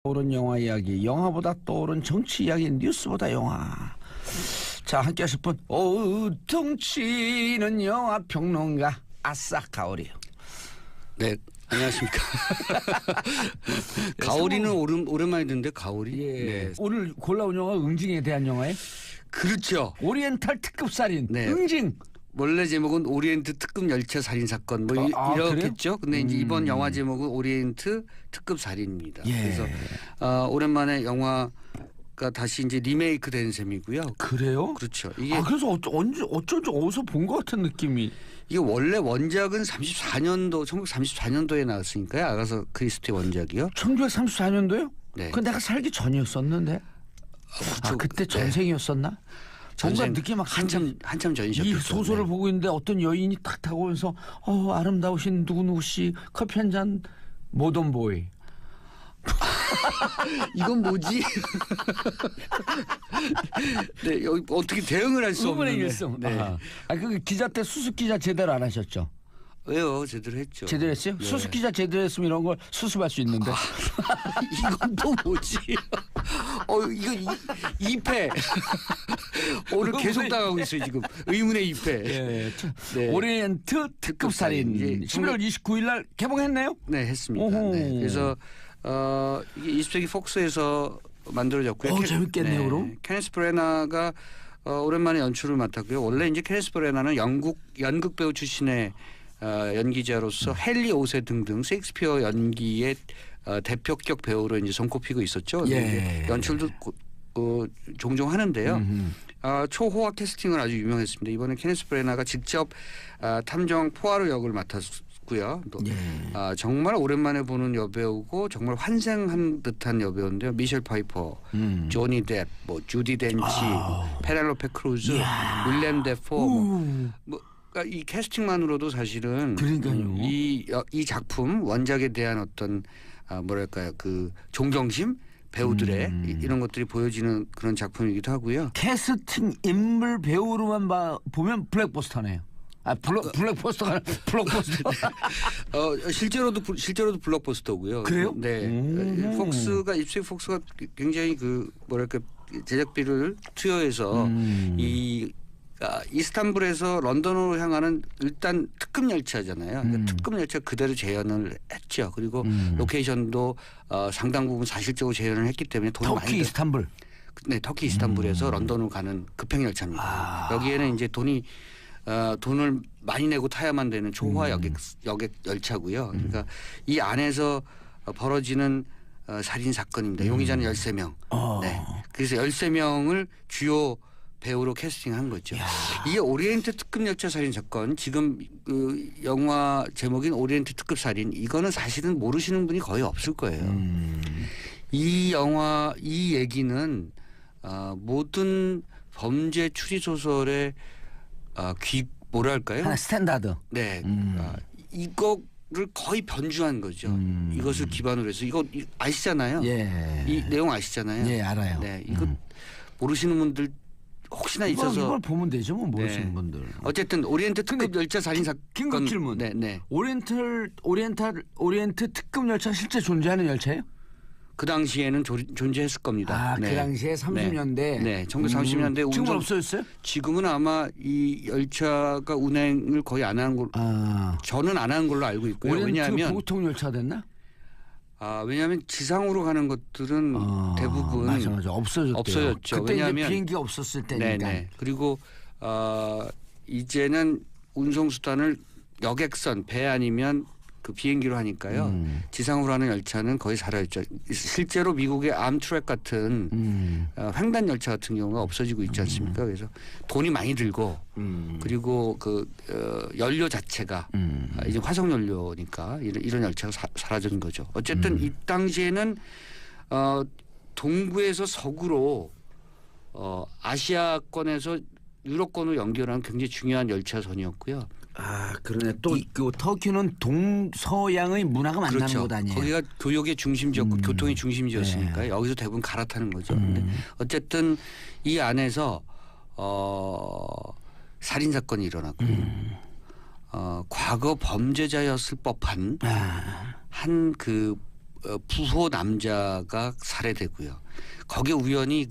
떠오른 영화 이야기, 영화보다 떠오른 정치 이야기, 뉴스보다 영화. 자, 함께 하실 분, 정치는 영화 평론가 아싸 가오리요. 네, 안녕하십니까. 가오리는 오랜만에 듣는데 가오리. 예. 네. 오늘 골라온 영화 응징에 대한 영화에 그렇죠. 오리엔탈 특급 살인. 네. 응징. 원래 제목은 오리엔트 특급 열차 살인 사건 뭐 이렇겠죠. 근데 이제 이번 영화 제목은 오리엔트 특급 살인입니다. 예. 그래서 오랜만에 영화가 다시 이제 리메이크된 셈이고요. 그래요? 그렇죠. 이게 그래서 어쩐지 어디서 본 것 같은 느낌이. 이게 원래 원작은 1934년도에 나왔으니까요. 아가서 크리스티 원작이요. 1934년도요? 네. 그 내가 살기 전이었었는데. 그렇죠. 그때 네. 전생이었었나? 뭔가 느낌 막 한참 전이셨죠. 이 소설을 보고 있는데 어떤 여인이 탁 타고 오면서 아름다우신 누구누구 씨 커피 한 잔 모던보이. 이건 뭐지? 네, 여기 어떻게 대응을 할 수 없는. 일성. 네. 그 기자 때 수습 기자 제대로 안 하셨죠? 왜요? 제대로 했죠. 제대로 했어요? 네. 수습 기자 제대로 했으면 이런 걸 수습할 수 있는데. 이건 또 뭐지? 이거 2패. 오늘 계속 당하고 있어요 지금. 의문의 2패. 예. 네. 오리엔트 특급 살인. 예. 11월 29일 날 개봉했네요. 네, 했습니다. 오호. 네. 그래서 이게 20세기 폭스에서 만들어졌고요. 재밌겠네요, 그럼. 케네스 브레나가 오랜만에 연출을 맡았고요. 원래 이제 케네스 브레나는 연극 배우 출신의 연기자로서 헨리 5세 등등 셰익스피어 연기의 대표격 배우로 이제 손꼽히고 있었죠. 예. 연출도 종종 하는데요. 초호화 캐스팅을 아주 유명했습니다. 이번에 케네스 브레나가 직접 탐정 포아로 역을 맡았고요. 또 정말 오랜만에 보는 여배우고 정말 환생한 듯한 여배우인데요. 미셸 파이퍼, 조니 뎁, 뭐 주디 덴치, 페넬로페 크루즈, 윌렘 데포 그러니까 이 캐스팅만으로도 사실은 그러니까요. 이 작품 원작에 대한 어떤 뭐랄까요 그 존경심 배우들의 이런 것들이 보여지는 그런 작품이기도 하고요. 캐스팅 인물 배우로만 보면 블랙버스터네요. 블랙버스터가 아니라 블록버스터. 실제로도 블록버스터고요. 그래요? 네. 폭스가 입수의 폭스가 굉장히 그 뭐랄까 제작비를 투여해서 이 이스탄불에서 런던으로 향하는 일단 특급 열차잖아요. 그러니까 특급 열차 그대로 재현을 했죠. 그리고 로케이션도 상당 부분 사실적으로 재현을 했기 때문에 돈이 많이 터키 이스탄불. 네, 터키 이스탄불에서 런던으로 가는 급행 열차입니다. 여기에는 이제 돈을 많이 내고 타야만 되는 초호화 여객 열차고요. 그러니까 이 안에서 벌어지는 살인 사건입니다. 용의자는 13명. 네. 그래서 13명을 주요 배우로 캐스팅한 거죠. 이게 오리엔트 특급 열차 살인 사건, 지금 그 영화 제목인 오리엔트 특급 살인, 이거는 사실은 모르시는 분이 거의 없을 거예요. 이 얘기는 모든 범죄 추리 소설의 뭐랄까요? 하나 스탠다드. 네, 이거를 거의 변주한 거죠. 이것을 기반으로 해서 이거 아시잖아요. 예. 이 내용 아시잖아요. 예, 알아요. 네, 이거 모르시는 분들 혹시나 있어서 이걸 보면 되죠, 뭐 모르시는 네. 분들. 어쨌든 오리엔트 특급 열차 살인 사건. 긴급 질문. 네. 오리엔트 특급 열차 실제 존재하는 열차예요? 그 당시에는 존재했을 겁니다. 그 당시에 30년대. 네, 1930년대 지금은 없어졌어요? 지금은 아마 이 열차가 운행을 거의 안 하는 걸로 저는 안 하는 걸로 알고 있고요. 오리엔트 왜냐하면 보통 열차 됐나? 왜냐하면 지상으로 가는 것들은 대부분 맞아 없어졌죠. 그때 왜냐하면 이제 비행기가 없었을 때니까. 네. 그리고 이제는 운송 수단을 여객선 배 아니면 그 비행기로 하니까요. 지상으로 하는 열차는 거의 사라졌죠. 실제로 미국의 암트랙 같은 횡단 열차 같은 경우가 없어지고 있지 않습니까? 그래서 돈이 많이 들고 그리고 그 연료 자체가 이제 화석 연료니까 이런 열차가 사라진 거죠. 어쨌든 이 당시에는 동부에서 서구로 아시아권에서 유럽권으로 연결하는 굉장히 중요한 열차선이었고요. 그러네. 또 그 터키는 동서양의 문화가 만나는 그렇죠. 곳 아니에요? 거기가 교역의 중심지였고 교통의 중심지였으니까 여기서 대부분 갈아타는 거죠. 근데 어쨌든 이 안에서 살인 사건이 일어났고 과거 범죄자였을 법한 한 그 부호 남자가 살해되고요. 거기에 우연히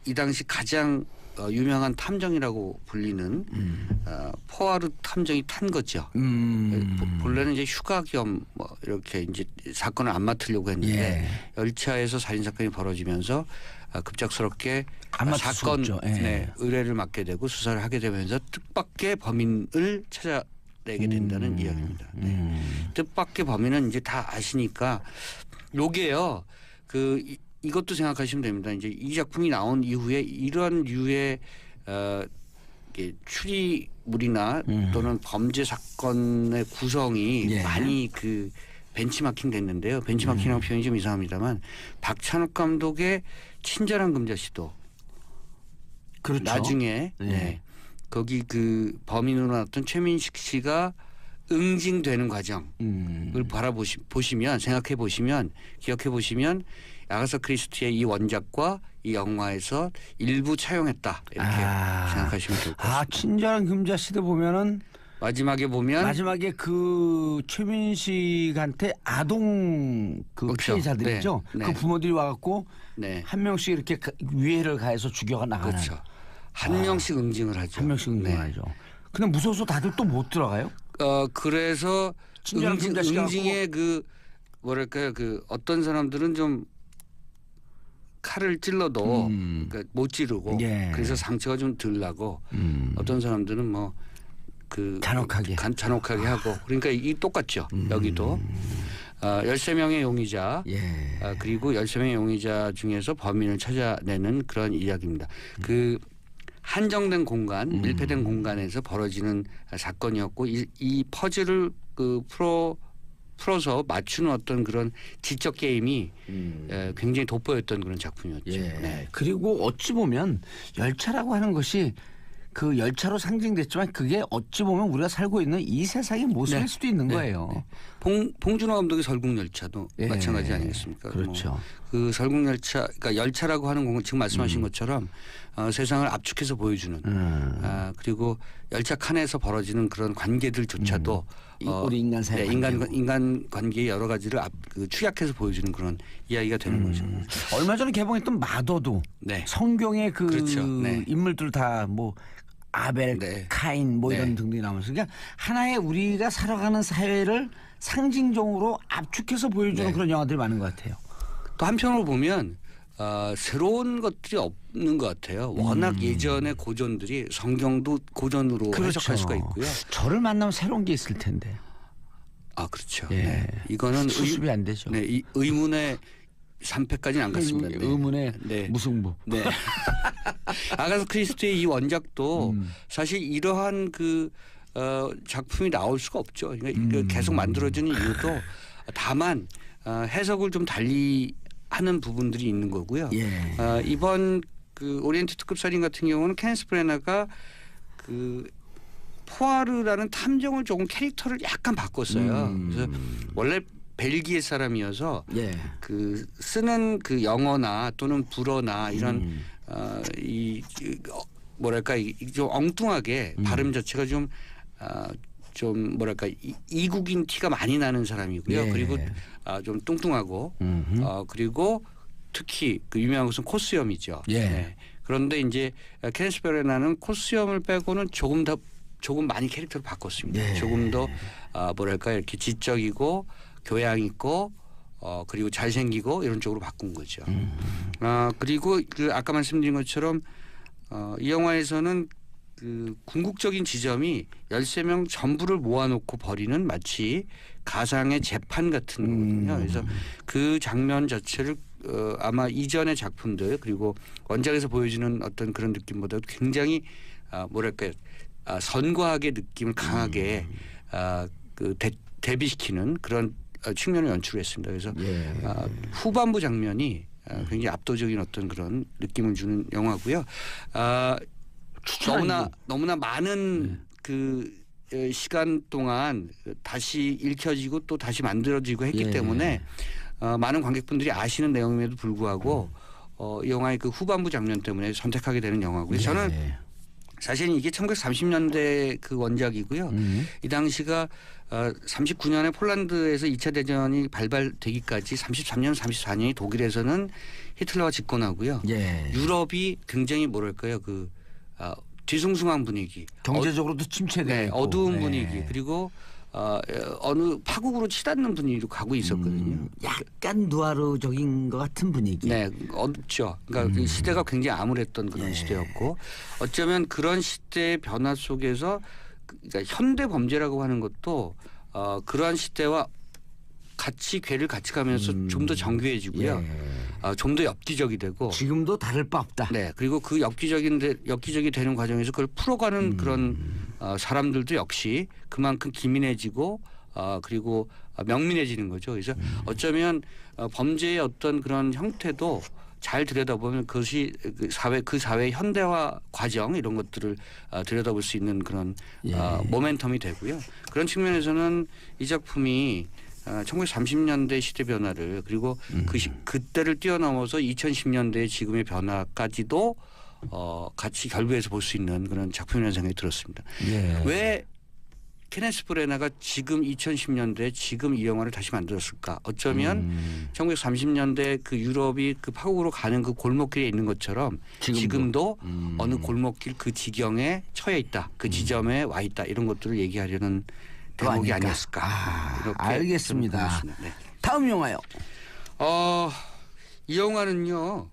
이 당시 가장 유명한 탐정이라고 불리는 포아르 탐정이 탄 거죠. 본래는 이제 휴가 겸 뭐 이렇게 이제 사건을 안 맡으려고 했는데 예. 열차에서 살인 사건이 벌어지면서 급작스럽게 안 맡을 수가 사건 없죠. 예. 의뢰를 맡게 되고 수사를 하게 되면서 뜻밖의 범인을 찾아내게 된다는 이야기입니다. 네. 뜻밖의 범인은 이제 다 아시니까 요게요. 이것도 생각하시면 됩니다. 이제 이 작품이 나온 이후에 이런 류의 추리물이나 또는 범죄 사건의 구성이 예. 많이 벤치마킹 됐는데요. 벤치마킹이라는 표현이 좀 이상합니다만 박찬욱 감독의 친절한 금자씨도 그렇죠. 나중에 네. 거기 범인으로 나왔던 최민식 씨가 응징되는 과정을 보시면 생각해 보시면 기억해 보시면 아가사 크리스티의 이 원작과 이 영화에서 일부 차용했다 이렇게 생각하시면 좋을 것 같습니다. 친절한 금자씨도 보면은 마지막에 보면 마지막에 최민식한테 아동 그렇죠. 피해자들이죠. 네. 그 부모들이 와갖고 네. 한 명씩 이렇게 위해를 가해서 죽여가 나가는. 그렇죠. 한 명씩 응징을 하죠. 한 명씩 응징하죠. 근데 무서워서 다들 또 못 들어가요? 그래서 친절한 금자씨가 응징의 뭐랄까요 어떤 사람들은 좀 칼을 찔러도 못 찌르고 예. 그래서 상처가 좀 덜 나고 어떤 사람들은 뭐 잔혹하게 하고 그러니까 이 똑같죠. 여기도 13명의 용의자 예. 그리고 13명의 용의자 중에서 범인을 찾아내는 그런 이야기입니다. 한정된 공간, 밀폐된 공간에서 벌어지는 사건이었고 이 퍼즐을 풀어서 맞추는 어떤 그런 지적 게임이 굉장히 돋보였던 그런 작품이었죠. 예. 네. 그리고 어찌 보면 열차라고 하는 것이 그 열차로 상징됐지만 그게 어찌 보면 우리가 살고 있는 이 세상의 모습일 네. 수도 있는 네. 거예요. 봉준호 감독의 설국열차도 예. 마찬가지 아니겠습니까? 그렇죠. 그 설국열차, 그러니까 열차라고 하는 건 지금 말씀하신 것처럼 세상을 압축해서 보여주는 그리고 열차 칸에서 벌어지는 그런 관계들조차도 우리 인간 사회 인간 관계의 여러 가지를 축약해서 보여주는 그런 이야기가 되는 거죠. 얼마 전에 개봉했던 마더도 네. 성경의 그렇죠. 네. 인물들 다 뭐 아벨, 네. 카인 뭐 이런 네. 등등이 나오면서 그러니까 하나의 우리가 살아가는 사회를 상징적으로 압축해서 보여주는 네. 그런 영화들이 많은 것 같아요. 또 한편으로 보면 새로운 것들이 없는 것 같아요. 워낙 예전의 고전들이 성경도 고전으로 해석할 수가 있고요. 저를 만나면 새로운 게 있을 텐데. 그렇죠. 예. 네. 이거는 수습이 안 되죠. 네, 이 의문의 3패까지는 안 갔습니다. 네. 의문의 네. 무승부. 네. 아가사 크리스티의 이 원작도 사실 이러한 작품이 나올 수가 없죠. 그러니까 계속 만들어지는 이유도 다만 해석을 좀 달리 하는 부분들이 있는 거고요. 예. 이번 오리엔트 특급 살인 같은 경우는 케네스 브래너가 포아르라는 탐정을 조금 캐릭터를 약간 바꿨어요. 그래서 원래 벨기에 사람이어서 예. 쓰는 영어나 또는 불어나 이런 뭐랄까 좀 엉뚱하게 발음 자체가 좀 뭐랄까 이국인 티가 많이 나는 사람이고요. 예. 그리고 좀 뚱뚱하고 그리고 특히 유명한 것은 코스염이죠. 예. 네. 그런데 이제 케네스 브래너는 코스염을 빼고는 조금 많이 캐릭터를 바꿨습니다. 예. 조금 더 뭐랄까 이렇게 지적이고 교양 있고 그리고 잘생기고 이런 쪽으로 바꾼 거죠. 그리고 아까 말씀드린 것처럼 이 영화에서는 궁극적인 지점이 13명 전부를 모아놓고 벌이는 마치 가상의 재판 같은 거거든요. 그래서 그 장면 자체를 아마 이전의 작품들 그리고 원작에서 보여주는 어떤 그런 느낌보다 굉장히 뭐랄까요 선과하게 느낌을 강하게 대비시키는 그런 측면을 연출했습니다. 그래서 예. 후반부 장면이 굉장히 압도적인 어떤 그런 느낌을 주는 영화고요. 너무나 많은 시간 동안 다시 읽혀지고 또 다시 만들어지고 했기 예. 때문에 많은 관객분들이 아시는 내용임에도 불구하고 이 영화의 후반부 장면 때문에 선택하게 되는 영화고요. 저는 사실은 이게 1930년대 그 원작이고요. 이 당시가 39년에 폴란드에서 2차 대전이 발발되기까지 33년, 34년이 독일에서는 히틀러가 집권하고요. 예. 유럽이 굉장히 뭐랄까요, 뒤숭숭한 분위기, 경제적으로도 침체되고 네, 어두운 분위기, 그리고 어느 파국으로 치닫는 분위기로 가고 있었거든요. 약간 누아르적인 것 같은 분위기. 네, 어둡죠. 그러니까 그 시대가 굉장히 암울했던 그런 시대였고, 어쩌면 그런 시대의 변화 속에서 그러니까 현대 범죄라고 하는 것도 그러한 시대와 같이 궤를 같이 가면서 좀 더 정교해지고요. 좀 더 엽기적이 되고. 지금도 다를 바 없다. 네, 그리고 그 엽기적이 되는 과정에서 그걸 풀어가는 그런 사람들도 역시 그만큼 기민해지고 그리고 명민해지는 거죠. 그래서 어쩌면 범죄의 어떤 그런 형태도 잘 들여다보면 그것이 그 사회 현대화 과정 이런 것들을 들여다볼 수 있는 그런 모멘텀이 되고요. 그런 측면에서는 이 작품이 1930년대 시대 변화를 그리고 그때를 뛰어넘어서 2010년대 지금의 변화까지도 같이 결부해서 볼 수 있는 그런 작품이라는 생각이 들었습니다. 예. 왜 케네스 브레나가 지금 2010년대 지금 이 영화를 다시 만들었을까? 어쩌면 1930년대 그 유럽이 그 파국으로 가는 그 골목길에 있는 것처럼 지금도 어느 골목길 그 지경에 처해 있다. 그 지점에 와 있다. 이런 것들을 얘기하려는 대목이 아니었을까. 이렇게 알겠습니다. 네. 다음 영화요. 이 영화는요.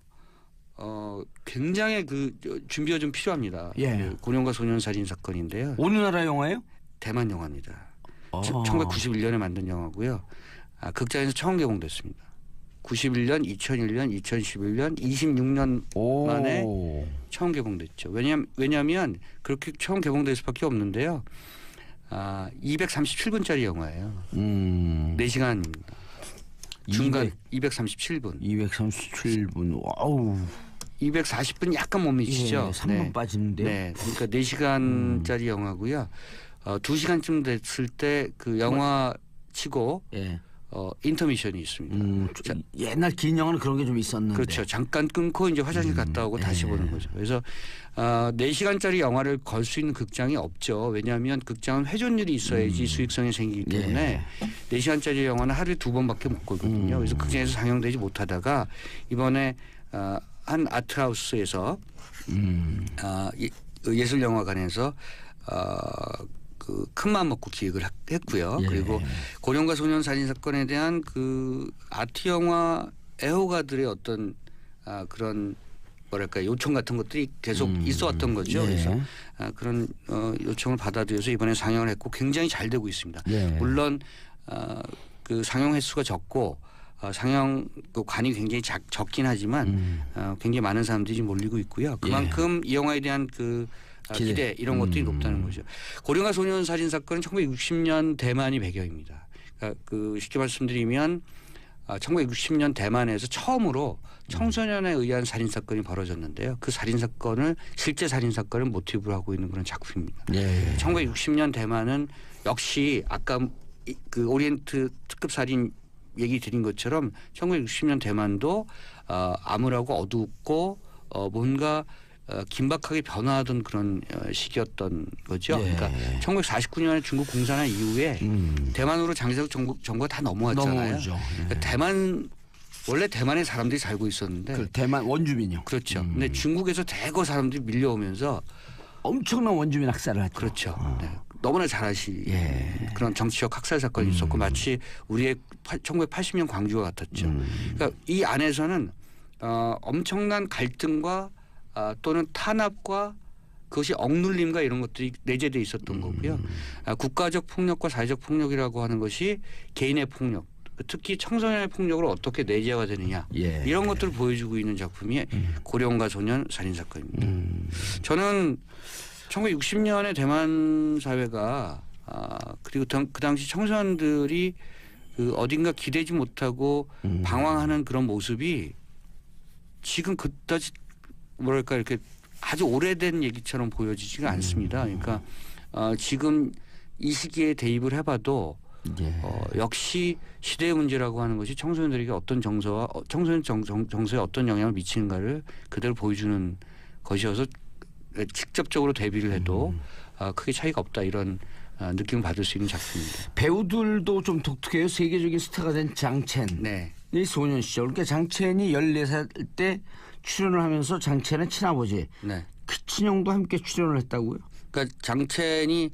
굉장히 준비가 좀 필요합니다. 예. 고령과 소년 살인 사건인데요. 어느 나라 영화예요? 대만 영화입니다. 1991년에 만든 영화고요. 극장에서 처음 개봉됐습니다. 91년, 2001년, 2011년, 26년 만에 처음 개봉됐죠. 왜냐하면 그렇게 처음 개봉될 수밖에 없는데요. 237분짜리 영화예요. 4시간입니다. 중간 237분. 237분. 와우. 240분 약간 못 미치죠. 3분 빠지는데요. 네. 그러니까 4시간짜리 영화고요. 2시간쯤 됐을 때 그 영화 치고 인터미션이 있습니다. 옛날 긴 영화는 그런 게 좀 있었는데. 그렇죠. 잠깐 끊고 이제 화장실 갔다 오고 다시 보는 거죠. 그래서 4시간짜리 영화를 걸 수 있는 극장이 없죠. 왜냐하면 극장은 회전율이 있어야지 수익성이 생기기 때문에 4시간짜리 영화는 하루에 2번밖에 못 걸거든요. 그래서 극장에서 상영되지 못하다가 이번에 한 아트하우스에서 예술영화관에서 그 큰맘 먹고 기획을 했고요. 그리고 고령과 소년 살인 사건에 대한 그 아트 영화 애호가들의 어떤 그런 뭐랄까 요청 같은 것들이 계속 있어왔던 거죠. 그래서 그런 요청을 받아들여서 이번에 상영을 했고 굉장히 잘 되고 있습니다. 물론 그 상영 횟수가 적고 상영 그 관이 굉장히 적긴 하지만 굉장히 많은 사람들이 몰리고 있고요. 그만큼 이 영화에 대한 그 기대 이런 것들이 높다는 거죠. 고령과 소년 살인 사건은 1960년 대만이 배경입니다. 그러니까 쉽게 말씀드리면 1960년 대만에서 처음으로 청소년에 의한 살인 사건이 벌어졌는데요. 그 살인 사건을 실제 살인 사건을 모티브로 하고 있는 그런 작품입니다. 1960년 대만은 역시 아까 그 오리엔트 특급 살인 얘기 드린 것처럼 1960년 대만도 암울하고 어둡고 뭔가 긴박하게 변화하던 그런 시기였던 거죠. 그러니까 1949년에 중국 공산화 이후에 대만으로 장기적 정부가 다 넘어왔잖아요. 그러니까 원래 대만에 사람들이 살고 있었는데 대만 원주민이요. 그렇죠. 근데 중국에서 대거 사람들이 밀려오면서 엄청난 원주민 학살을 했죠. 그렇죠. 네. 너무나 잘 그런 정치적 학살 사건이 있었고 마치 우리의 1980년 광주와 같았죠. 그러니까 이 안에서는 엄청난 갈등과 또는 탄압과 그것이 억눌림과 이런 것들이 내재되어 있었던 거고요. 국가적 폭력과 사회적 폭력이라고 하는 것이 개인의 폭력, 특히 청소년의 폭력으로 어떻게 내재가 되느냐 이런 것들을 보여주고 있는 작품이 고령과 소년 살인 사건입니다. 저는 1960년에 대만 사회가 그리고 그 당시 청소년들이 그 어딘가 기대지 못하고 방황하는 그런 모습이 지금 그다지 뭐랄까 이렇게 아주 오래된 얘기처럼 보여지지가 않습니다. 그러니까 지금 이 시기에 대입을 해봐도 역시 시대의 문제라고 하는 것이 청소년들에게 어떤 정서와 청소년 정서에 어떤 영향을 미치는가를 그대로 보여주는 것이어서 직접적으로 데뷔를 해도 크게 차이가 없다 이런 느낌을 받을 수 있는 작품입니다. 배우들도 좀 독특해요. 세계적인 스타가 된 장첸. 네. 이 소년 시절. 그러니까 장첸이 14살 때 출연을 하면서 장첸의 친아버지 네. 키친형도 함께 출연을 했다고요? 그러니까 장첸이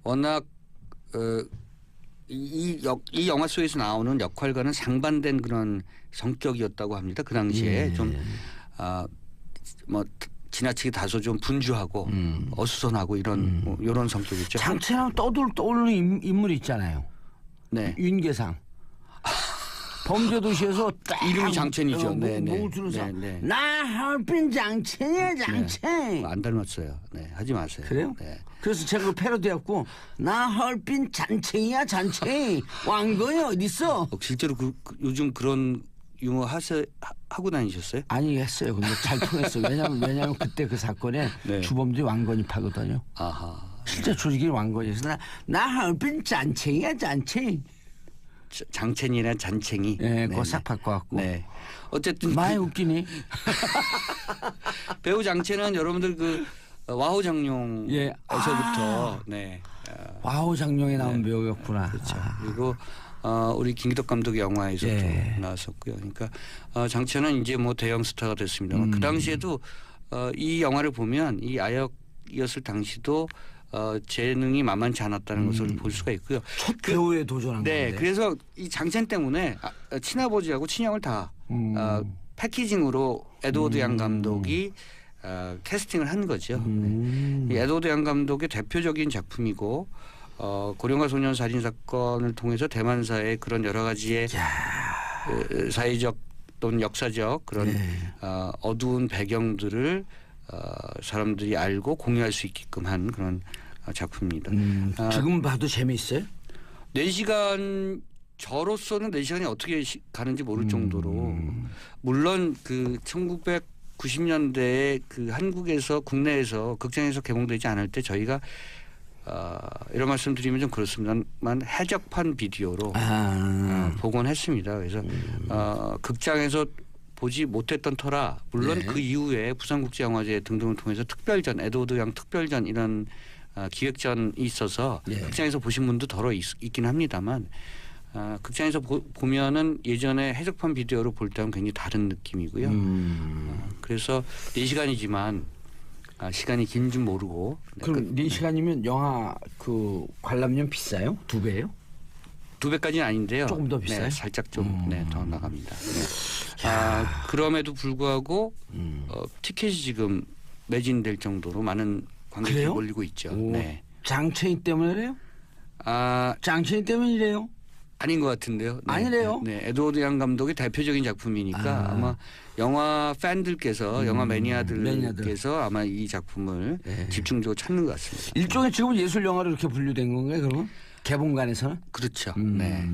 워낙 이 영화 속에서 나오는 역할과는 상반된 그런 성격이었다고 합니다. 그 당시에 좀 뭐 지나치게 다소 좀 분주하고 어수선하고 이런 뭐 이런 성격이죠. 장첸하면 떠오르는 인물이 있잖아요. 네. 윤계상. 범죄도시에서 딱 이름이 장첸이죠. 뭐 들어서 네. 나 하얼빈 장첸이야 장첸. 안 닮았어요. 네, 하지 마세요. 그래요? 네. 그래서 제가 그 패러디했고 나 하얼빈 잔챙이야 잔챙이 왕건이 어디 있어? 실제로 요즘 그런 유머 하고 다니셨어요? 아니 했어요. 근데 잘 통했어요. 왜냐면 그때 그 사건에 네. 주범들이 왕건이 파거든요. 아하. 실제 조직이 왕건이어서 나 하얼빈 잔챙이야 잔챙이. 장첸이나 잔챙이. 네, 그거 싹 바꿔갖고. 네. 어쨌든 많이 웃기니. 배우 장첸은 여러분들 그 와호 장룡에서부터 예. 네. 와우 장룡에 나온 배우였구나. 그렇죠. 그리고 우리 김기덕 감독의 영화에서도 예. 나왔었고요. 그러니까 장첸은 이제 뭐 대형 스타가 됐습니다만 그 당시에도 이 영화를 보면 이 아역이었을 당시도 재능이 만만치 않았다는 것을 볼 수가 있고요. 첫 배우에 도전한 네, 건데. 그래서 이 장첸 때문에 친아버지하고 친형을 다 패키징으로 에드워드 양 감독이 캐스팅을 한 거죠. 네. 이 에드워드 양 감독의 대표적인 작품이고 고령가 소년 살인 사건을 통해서 대만사의 그런 여러 가지의 사회적 또는 역사적 그런 어두운 배경들을 사람들이 알고 공유할 수 있게끔 한 그런 작품입니다. 지금 봐도 재미있어요? 4시간 저로서는 4시간이 어떻게 가는지 모를 정도로 물론 그 1990년대에 그 한국에서 국내에서 극장에서 개봉되지 않을 때 저희가 이런 말씀 드리면 좀 그렇습니다만 해적판 비디오로 복원했습니다. 그래서 극장에서 보지 못했던 터라 물론 그 이후에 부산국제영화제 등등을 통해서 특별전 에드워드 양 특별전 이런 기획전이 있어서 극장에서 보신 분도 더러 있긴 합니다만 극장에서 보면은 예전에 해적판 비디오로 볼 때는 굉장히 다른 느낌이고요. 그래서 4시간이지만 시간이 긴 줄 모르고. 그럼 4시간이면 영화 그 관람료 비싸요? 2배예요? 2배까지는 아닌데요. 조금 더 비싸요? 네, 살짝 좀 더 나갑니다. 네. 그럼에도 불구하고 티켓이 지금 매진될 정도로 많은 관객이 그래요? 몰리고 있죠. 오, 네. 장첸이 때문에 그래요? 장첸이 때문이래요? 아닌 것 같은데요. 네. 아니래요? 네, 에드워드 양 감독의 대표적인 작품이니까 아마 영화 팬들께서 영화 매니아들께서 아마 이 작품을 집중적으로 찾는 것 같습니다. 일종의 지금 예술 영화로 이렇게 분류된 건가요? 그러면 개봉관에서는? 그렇죠. 네.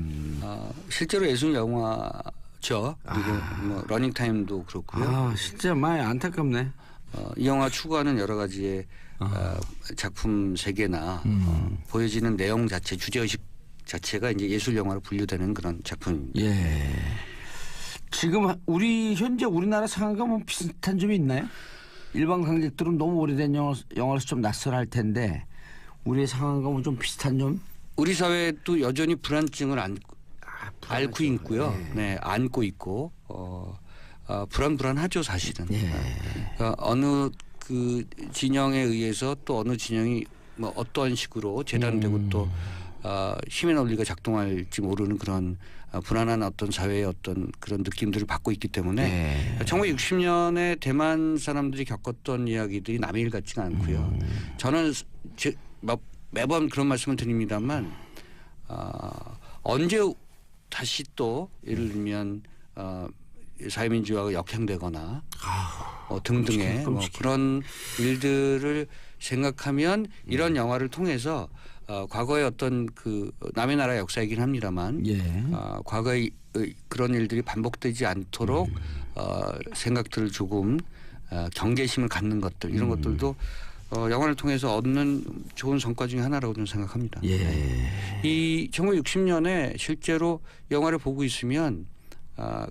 실제로 예술 영화죠. 그리고 뭐 러닝 타임도 그렇고요. 진짜 많이 안타깝네. 이 영화 추구하는 여러 가지의 작품 세계나 보여지는 내용 자체, 주제의식 자체가 이제 예술 영화로 분류되는 그런 작품입니다. 예. 지금 현재 우리나라 상황과 뭐 비슷한 점이 있나요? 일반 관객들은 너무 오래된 영화라서 좀 낯설할 텐데 우리의 상황과 뭐 좀 비슷한 점? 우리 사회도 여전히 불안증을 앓고 있고요. 네, 안고 있고 불안하죠 사실은. 그러니까 어느 그 진영에 의해서 또 어느 진영이 뭐 어떠한 식으로 재단되고 또 힘의 논리가 작동할지 모르는 그런 불안한 어떤 사회의 어떤 그런 느낌들을 받고 있기 때문에 1960년에 대만 사람들이 겪었던 이야기들이 남의 일 같지가 않고요. 저는 매번 그런 말씀을 드립니다만 언제 다시 또 예를 들면 사회민주화가 역행되거나 등등의 뭐 그런 일들을 생각하면 이런 영화를 통해서 과거의 어떤 그 남의 나라 역사이긴 합니다만 과거의 그런 일들이 반복되지 않도록 생각들을 조금 경계심을 갖는 것들 이런 것들도 영화를 통해서 얻는 좋은 성과 중에 하나라고 저는 생각합니다. 이 1960년에 실제로 영화를 보고 있으면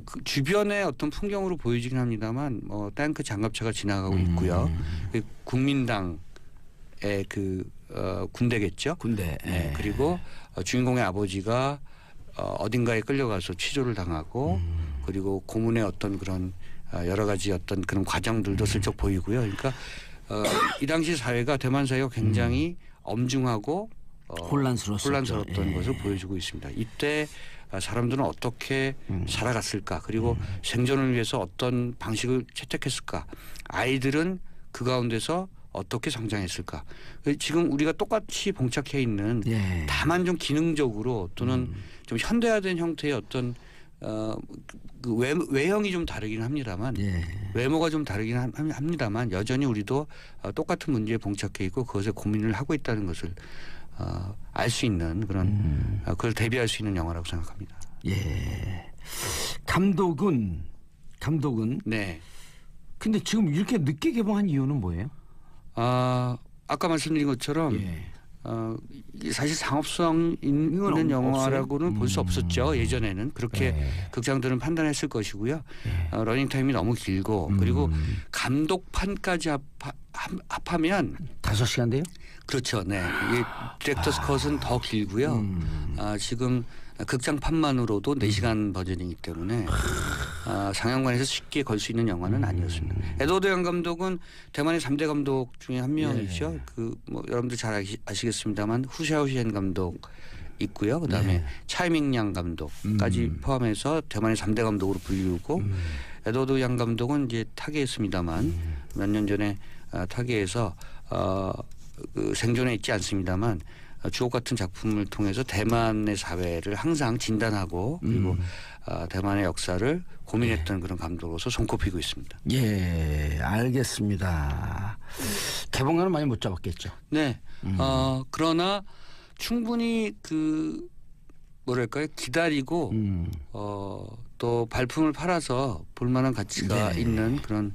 그 주변의 어떤 풍경으로 보여지긴 합니다만 탱크 장갑차가 지나가고 있고요. 그 국민당의 군대겠죠. 군대. 네. 그리고 주인공의 아버지가 어딘가에 끌려가서 취조를 당하고 그리고 고문의 어떤 그런 여러 가지 어떤 그런 과정들도 슬쩍 보이고요. 그러니까 이 당시 사회가 대만 사회가 굉장히 엄중하고 혼란스러웠던 것을 보여주고 있습니다. 이때 사람들은 어떻게 살아갔을까 그리고 생존을 위해서 어떤 방식을 채택했을까 아이들은 그 가운데서 어떻게 성장했을까 지금 우리가 똑같이 봉착해 있는 다만 좀 기능적으로 또는 좀 현대화된 형태의 어떤 그 외형이 좀 다르긴 합니다만 외모가 좀 다르긴 합니다만 여전히 우리도 똑같은 문제에 봉착해 있고 그것에 고민을 하고 있다는 것을 알 수 있는 그런 그걸 대비할 수 있는 영화라고 생각합니다. 예. 감독은 네. 근데 지금 이렇게 늦게 개봉한 이유는 뭐예요? 아까 말씀드린 것처럼 사실 상업성 있는 영화라고는 볼 수 없었죠. 예전에는 그렇게 극장들은 판단했을 것이고요. 러닝타임이 너무 길고 그리고 감독판까지 합하면 5시간대요? 그렇죠. 네. 이 디렉터스 컷은 더 길고요. 지금 극장판만으로도 4시간 버전이기 때문에 상영관에서 쉽게 걸 수 있는 영화는 아니었습니다. 에드워드 양 감독은 대만의 3대 감독 중에 한 명이죠. 여러분들 잘 아시겠습니다만 후샤오시엔 감독 있고요. 그다음에 차이밍양 감독까지 포함해서 대만의 3대 감독으로 불리우고 에드워드 양 감독은 이제 타계했습니다만 몇 년 전에 타계에서 그 생존해 있지 않습니다만 주옥 같은 작품을 통해서 대만의 사회를 항상 진단하고 그리고 대만의 역사를 고민했던 그런 감독으로서 손꼽히고 있습니다. 예, 알겠습니다. 개봉관은 많이 못 잡았겠죠. 네. 그러나 충분히 그 뭐랄까요 기다리고 또 발품을 팔아서 볼만한 가치가 있는 그런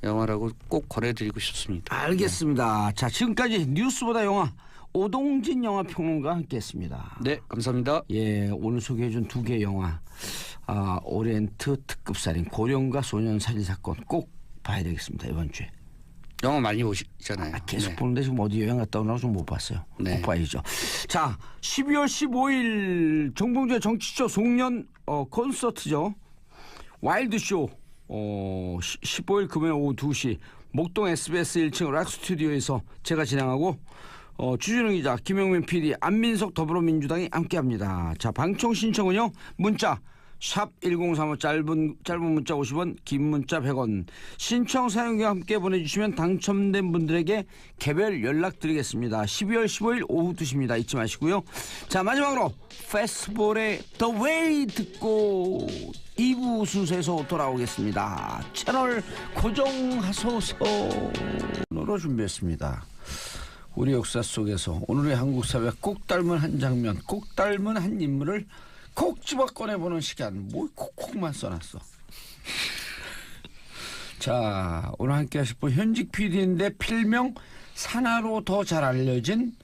영화라고 꼭 권해드리고 싶습니다. 알겠습니다. 자, 지금까지 뉴스보다 영화 오동진 영화평론가와 함께했습니다. 네, 감사합니다. 예, 오늘 소개해준 2개 영화 오리엔트 특급살인 고령과 소년 살인 사건 꼭 봐야 되겠습니다. 이번 주에. 영화 많이 보시잖아요. 계속 보는데 지금 어디 여행 갔다 오느라고 좀 못 봤어요. 꼭 봐야죠. 자, 12월 15일 정봉주의 정치쇼 송년 콘서트죠. 와일드쇼 15일 금요일 오후 2시 목동 SBS 1층 락스튜디오에서 제가 진행하고 주진웅 기자, 김영민 PD, 안민석 더불어민주당이 함께합니다. 자, 방청 신청은요. 문자 샵 1035 짧은 문자 50원, 긴 문자 100원. 신청 사연과 함께 보내주시면 당첨된 분들에게 개별 연락드리겠습니다. 12월 15일 오후 2시입니다. 잊지 마시고요. 자, 마지막으로 페스티벌의 The Way 듣고 2부 순서에서 돌아오겠습니다. 채널 고정하소서 으로 준비했습니다. 우리 역사 속에서 오늘의 한국 사회와 꼭 닮은 한 장면, 꼭 닮은 한 인물을 콕 집어 꺼내보는 시간. 뭘 콕콕만 써놨어. 자, 오늘 함께 하실 분 현직 PD인데 필명 산하로 더 잘 알려진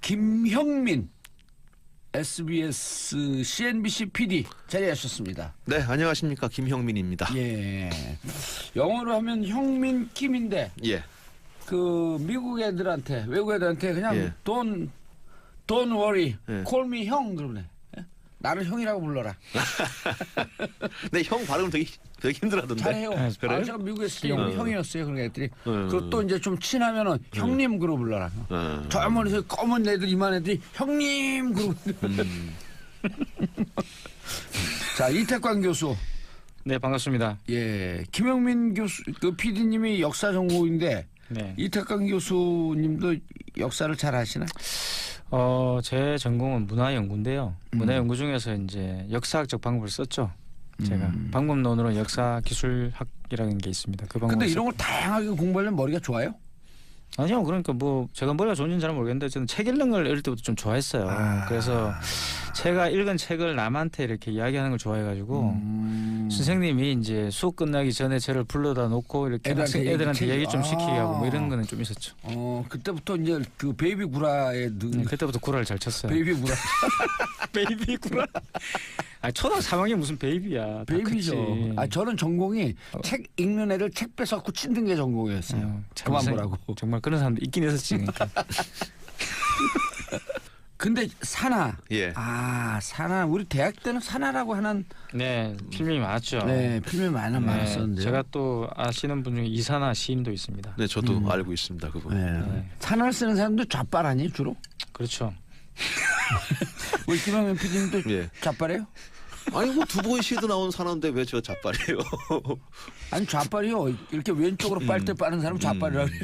김형민 SBS CNBC PD 자리하셨습니다. 네, 안녕하십니까, 김형민입니다. 예, 영어로 하면 형민 김인데 그 미국 애들한테 외국 애들한테 그냥 don't worry, call me 형 그러네. 나를 형이라고 불러라. 네, 형 발음 되게 힘들어하던데. 잘해요. 그래요? 제가 미국에 있을 때 형이었어요. 그런 애들이. 그리고 또 이제 좀 친하면은 형님 그러고 불러라. 저 멀리서 검은 애들 이만 애들이 형님 그러고. 자, 이태광 교수. 네, 반갑습니다. 예, 김영민 교수 그 PD님이 역사 전공인데 이태광 교수님도 역사를 잘 아시나? 제 전공은 문화연구인데요. 문화연구 중에서 이제 역사학적 방법을 썼죠. 제가 방법론으로 역사기술학이라는 게 있습니다. 그 방법. 근데 이런 걸 다양하게 공부하려면 머리가 좋아요? 아니요, 그러니까 뭐 제가 머리가 좋은지는 잘 모르겠는데 저는 책 읽는 걸 어릴 때부터 좀 좋아했어요. 그래서 제가 읽은 책을 남한테 이렇게 이야기하는 걸 좋아해가지고 선생님이 이제 수업 끝나기 전에 저를 불러다 놓고 이렇게 애들한테 얘기 좀 시키게 하고 뭐 이런 거는 좀 있었죠. 그때부터 이제 그 베이비 구라에 그때부터 구라를 잘 쳤어요. 베이비 구라. 베이비구나. 아 초등 3학년 무슨 베이비야. 다 베이비죠. 컸지. 아 저는 전공이 책 읽는 애들 책 뺏어갖고 치는 게 전공이었어요. 그만 참 보라고. 정말 그런 사람도 있긴 했었지. 그러니까. 근데 산하. 예. 아 산하. 우리 대학 때는 산하라고 하는 네 필름이 많았죠. 네 필름이 많았었는데. 제가 또 아시는 분 중에 이산화 시인도 있습니다. 네, 저도 알고 있습니다. 그분. 네. 산하를 쓰는 사람도 좌빨 아니 주로? 그렇죠. 우리 김영민 PD님도 예. 좌빨이에요? 아니 뭐 두보이 시도 나온 사람인데 왜 저 좌빨이에요? 아니 좌빨이요. 이렇게 왼쪽으로 빨대 빠는 사람 좌빨이라고 해요.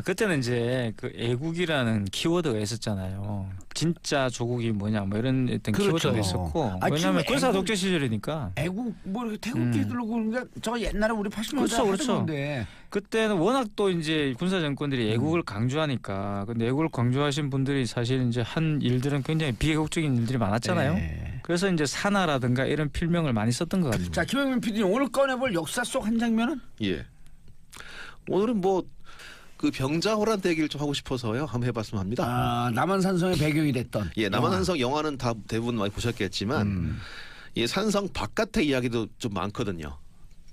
그때는 이제 그 애국이라는 키워드가 있었잖아요. 진짜 조국이 뭐냐 뭐 이런 어떤 그렇죠. 키워드가 있었고 아, 왜냐하면 지금 군사 애국- 독재 시절이니까 애국 뭐 이렇게 태극기 들고 그러니까 저 옛날에 우리 80년대 그렇죠, 하던 그렇죠. 건데. 그때는 워낙 또 이제 군사 정권들이 애국을 강조하니까 근데 애국을 강조하신 분들이 사실 이제 한 일들은 굉장히 비애국적인 일들이 많았잖아요. 네. 그래서 이제 산하라든가 이런 필명을 많이 썼던 것 같아요. 자 김영민 PD님 오늘 꺼내볼 역사 속 한 장면은? 예. 오늘은 뭐 그 병자호란 대기를 좀 하고 싶어서요. 한번 해봤으면 합니다. 아 남한산성의 배경이 됐던. 예, 남한산성 영화는 다 대부분 많이 보셨겠지만 이 산성 바깥의 이야기도 좀 많거든요.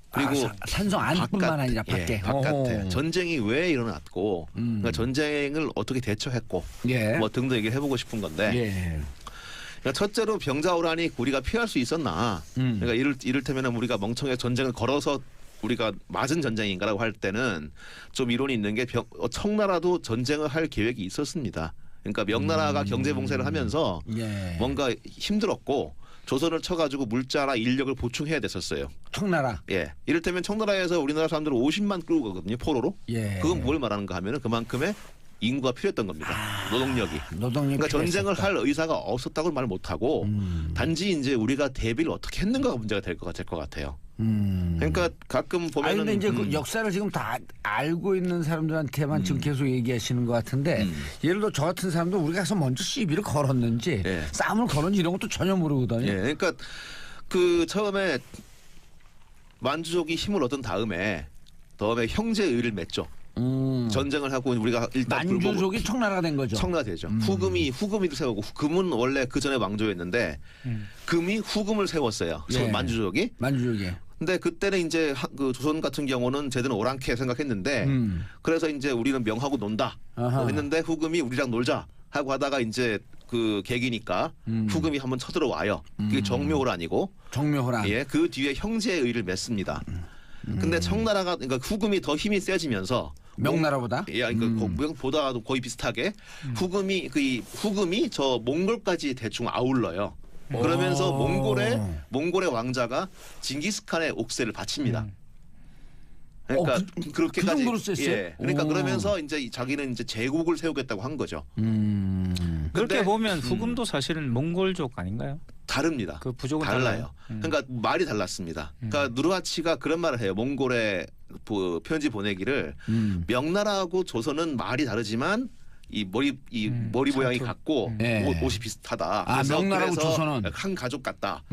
그리고 산성 안뿐만 아니라 예, 밖에. 바깥에 오. 전쟁이 왜 일어났고 그러니까 전쟁을 어떻게 대처했고 예. 뭐 등등 얘기를 해보고 싶은 건데 예. 그러니까 첫째로 병자호란이 우리가 피할 수 있었나 그러니까 이를테면 우리가 멍청하게 전쟁을 걸어서 우리가 맞은 전쟁인가라고 할 때는 좀 이론이 있는 게 청나라도 전쟁을 할 계획이 있었습니다. 그러니까 명나라가 경제 봉쇄를 하면서 예. 뭔가 힘들었고 조선을 쳐가지고 물자나 인력을 보충해야 됐었어요. 청나라. 예, 이를테면 청나라에서 우리나라 사람들을 50만 끌고 가거든요, 포로로. 예. 그건 뭘 말하는가 하면은 그만큼의 인구가 필요했던 겁니다. 노동력이. 노동력. 그러니까 전쟁을 할 의사가 없었다고 말 못하고 단지 이제 우리가 대비를 어떻게 했는가가 문제가 될 것 같아요. 그러니까 가끔 아니 보면은 근데 이제 그 역사를 지금 다 알고 있는 사람들한테만 지금 계속 얘기하시는 것 같은데 예를 들어 저 같은 사람도 우리가 가서 먼저 시비를 걸었는지 예. 싸움을 걸었는지 이런 것도 전혀 모르거든요. 예, 그러니까 그 처음에 만주족이 힘을 얻은 다음에 형제의를 맺죠. 전쟁을 하고 우리가 일단 만주족이 청나라가 된 거죠. 청나라 되죠. 후금이를 세우고 금은 원래 그 전에 왕조였는데 금이 후금을 세웠어요. 예. 만주족이. 만주족이. 근데 그때는 이제 그 조선 같은 경우는 쟤들은 오랑캐 생각했는데 그래서 이제 우리는 명하고 논다 아하. 했는데 후금이 우리랑 놀자 하고 하다가 이제 그 계기니까 후금이 한번 쳐들어와요. 그게 정묘호란이고 정묘호란. 예, 그 뒤에 형제의를 맺습니다. 근데 청나라가 그러니까 후금이 더 힘이 세지면서 명나라보다. 예, 그러니까 보다도 거의 비슷하게 후금이 저 몽골까지 대충 아울러요. 그러면서 몽골의 왕자가 징기스칸의 옥새를 바칩니다. 그러니까 그 그렇게까지 정도로 셌어요? 예. 그러니까 오. 그러면서 이제 자기는 이제 제국을 세우겠다고 한 거죠. 그렇게 근데 보면 후금도 사실은 몽골족 아닌가요? 다릅니다. 그 부족은 달라요. 그러니까 말이 달랐습니다. 그러니까 누르하치가 그런 말을 해요. 몽골에 편지 보내기를 명나라하고 조선은 말이 다르지만 이 머리 모양이 같고 네. 옷이 비슷하다. 아, 명나라하고 그래서 조선은? 한 가족 같다.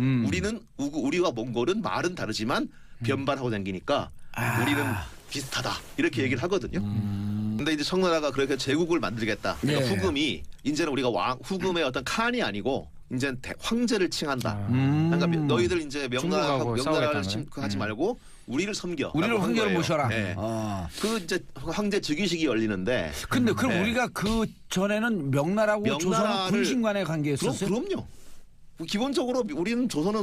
우리와 몽골은 말은 다르지만 변발하고 다니니까 우리는 비슷하다. 이렇게 얘기를 하거든요. 근데 이제 청나라가 그렇게 제국을 만들겠다. 그러니까 예. 후금이 이제는 우리가 후금의 어떤 칸이 아니고 이제 황제를 칭한다. 그러니까 너희들 이제 중국하고 명나라를 싸우겠다는 하지 말고 우리를 섬겨. 우리를 라고 한 황제로 거예요. 모셔라. 네. 그 이제 황제 즉위식이 열리는데. 근데 그럼 네. 우리가 그 전에는 명나라하고 조선은 명나라를- 군신 간의 관계였었어요? 그럼요. 기본적으로 우리는 조선은